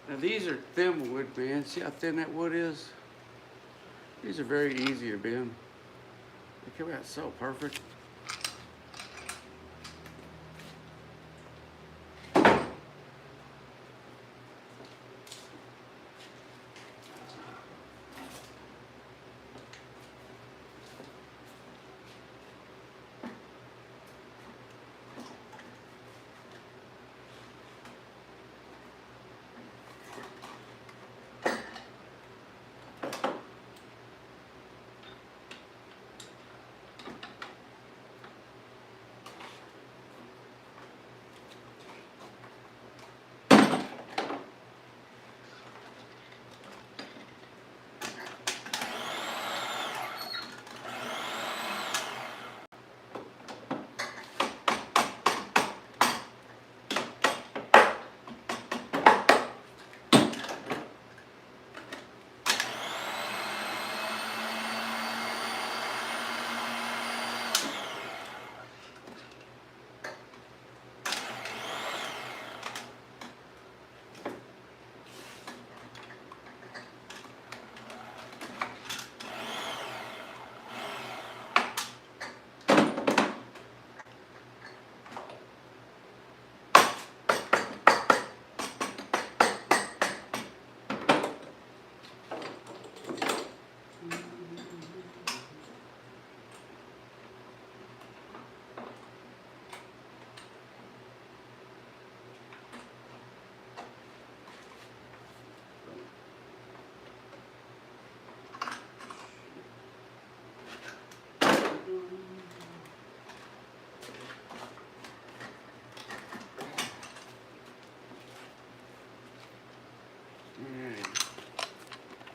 Now these are thin wood, man. See how thin that wood is? These are very easy to bend. They come out so perfect.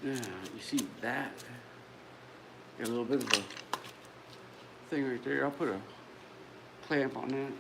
Now, you see that? Got a little bit of a thing right there. I'll put a clamp on that.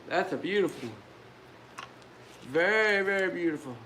That's a beautiful one. Very, very beautiful.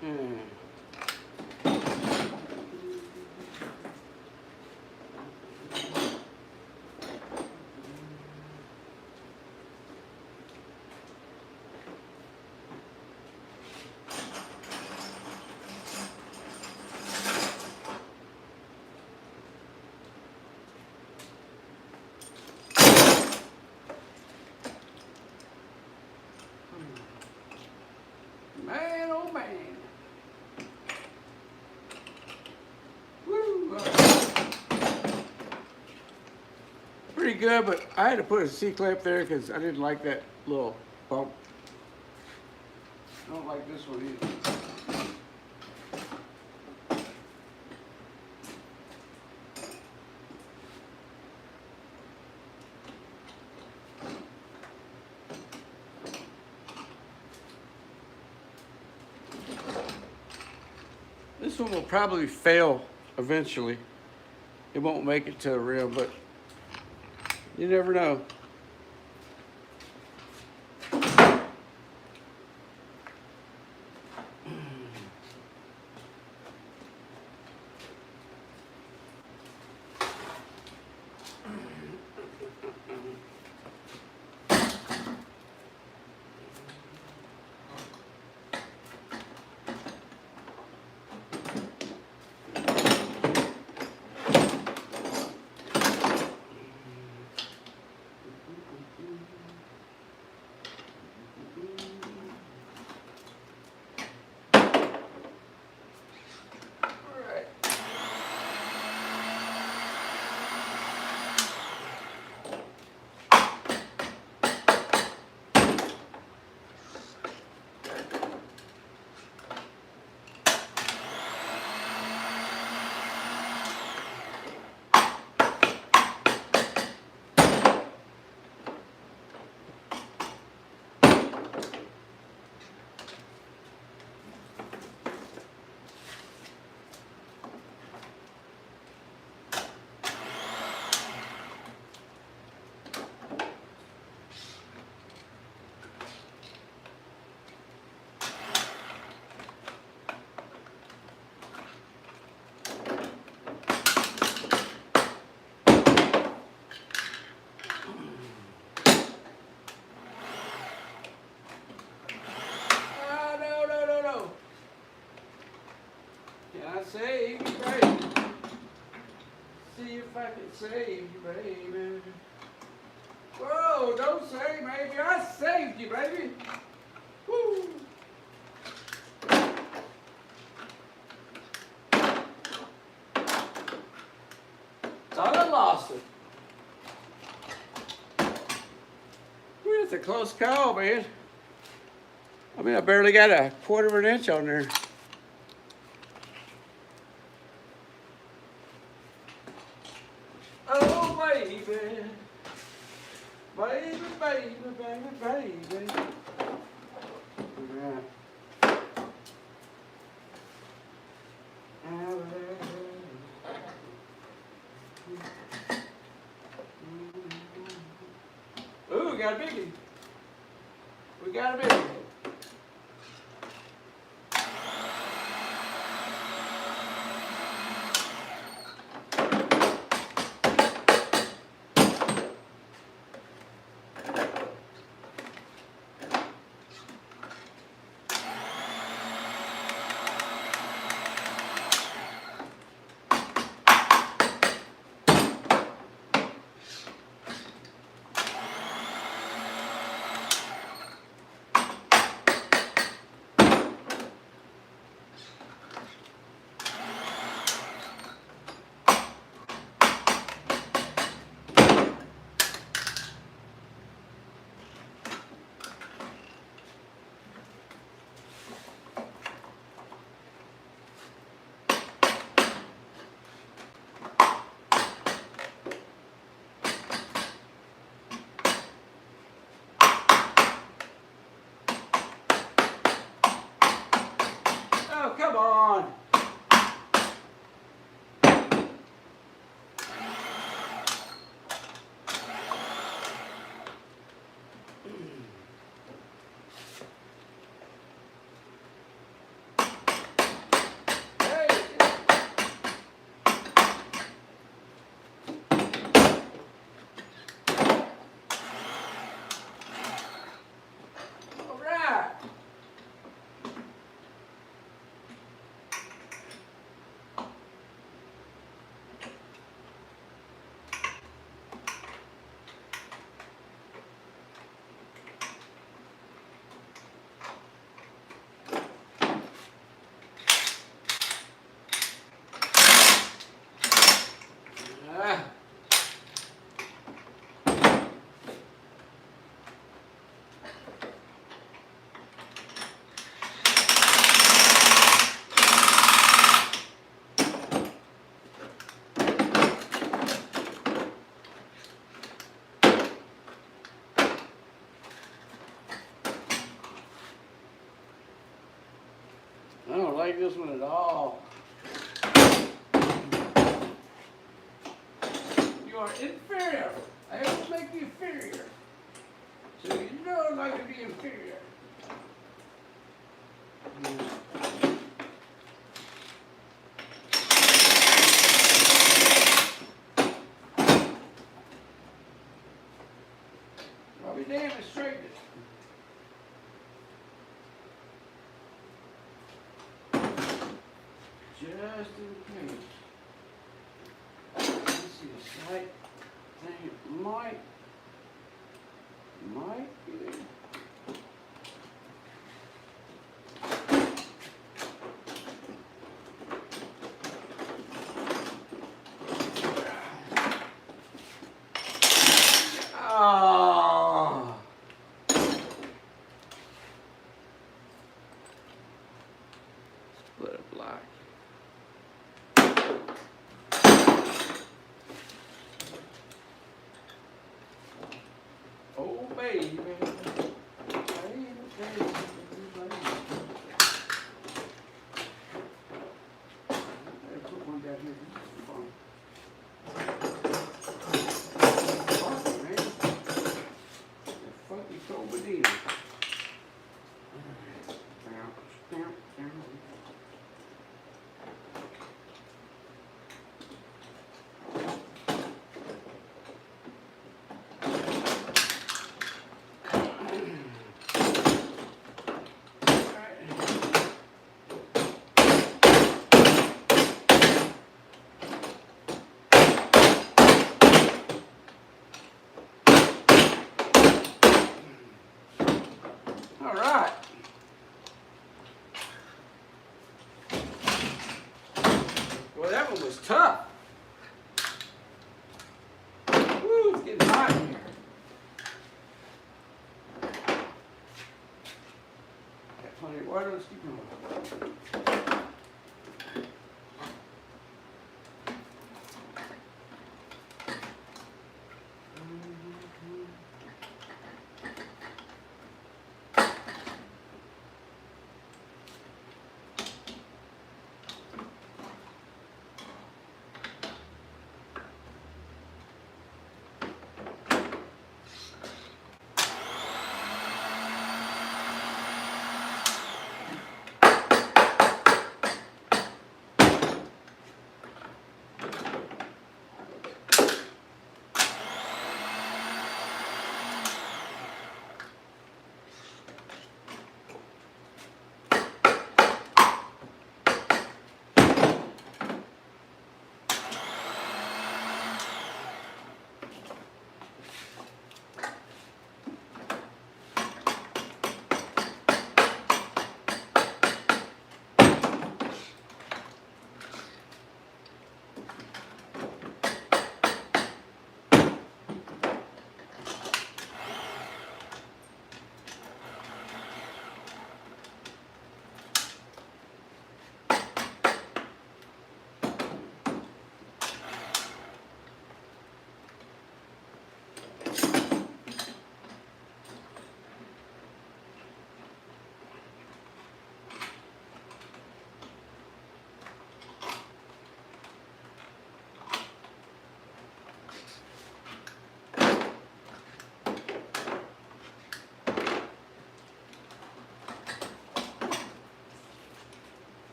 Hmm. Man, oh man. Woo. Pretty good, but I had to put a C-clip there because I didn't like that little bump. I don't like this one either. This one will probably fail eventually. It won't make it to the rim, but you never know. No. Can I save you, baby? See if I can save you, baby. Whoa, don't save me. I saved you, baby. Woo. Thought I lost it. Well, it's a close call, man. I mean, I barely got a quarter of an inch on there. Oh, baby. Baby. Yeah. Ooh, we got a biggie. We got a biggie. Oh, come on. I don't like this one at all. You are inferior. I will make you inferior. So you know I can be inferior. I'll be damned and straighten it. Just in case. Let's see a slight thing. It might be. Oh. Split it black. Oh baby. Put one down here. Funky Cobadina. All right. Well, that one was tough. Woo, it's getting hot in here. Got plenty of water. Let's keep going.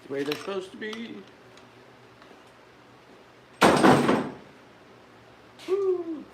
The way they're supposed to be. Woo.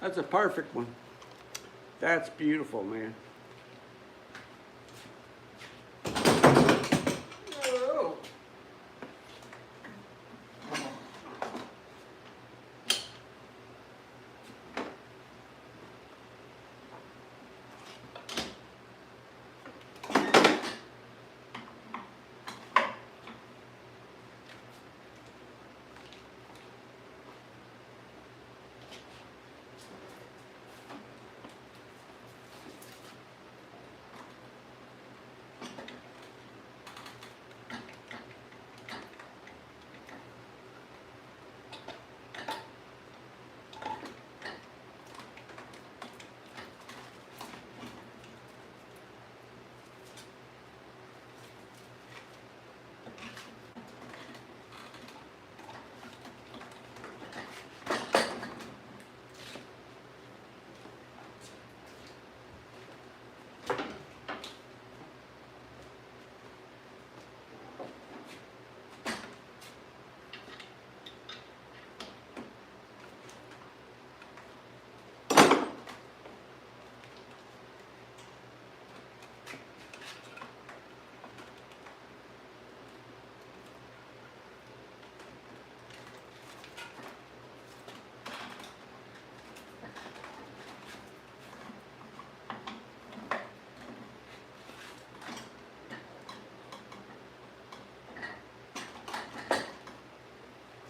That's a perfect one. That's beautiful, man. Oh.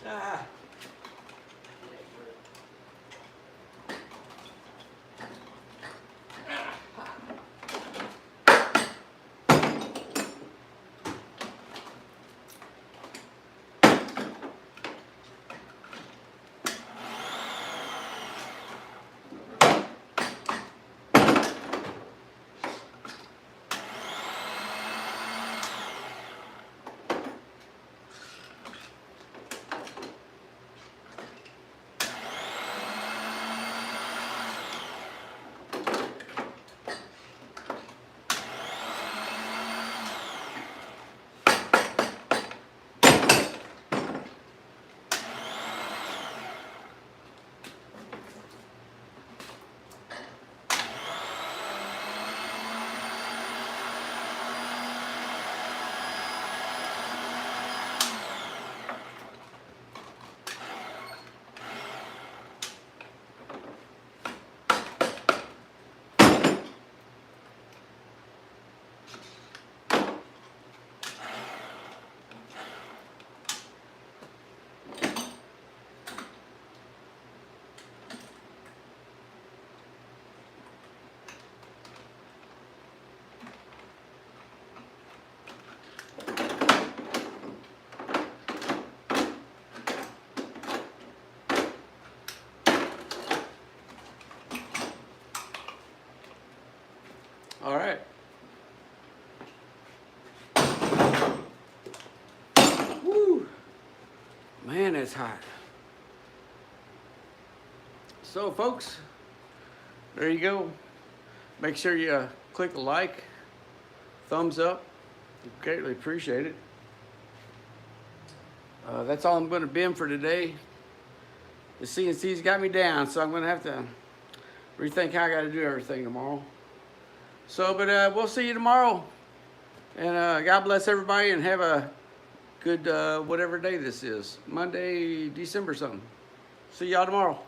Ah. All right. Woo. Man, it's hot. So, folks, there you go. Make sure you click a like, thumbs up. Greatly appreciate it. That's all I'm going to bim for today. The CNC's got me down, so I'm going to have to rethink how I got to do everything tomorrow. So, but we'll see you tomorrow. And God bless everybody and have a good whatever day this is. Monday, December something. See y'all tomorrow.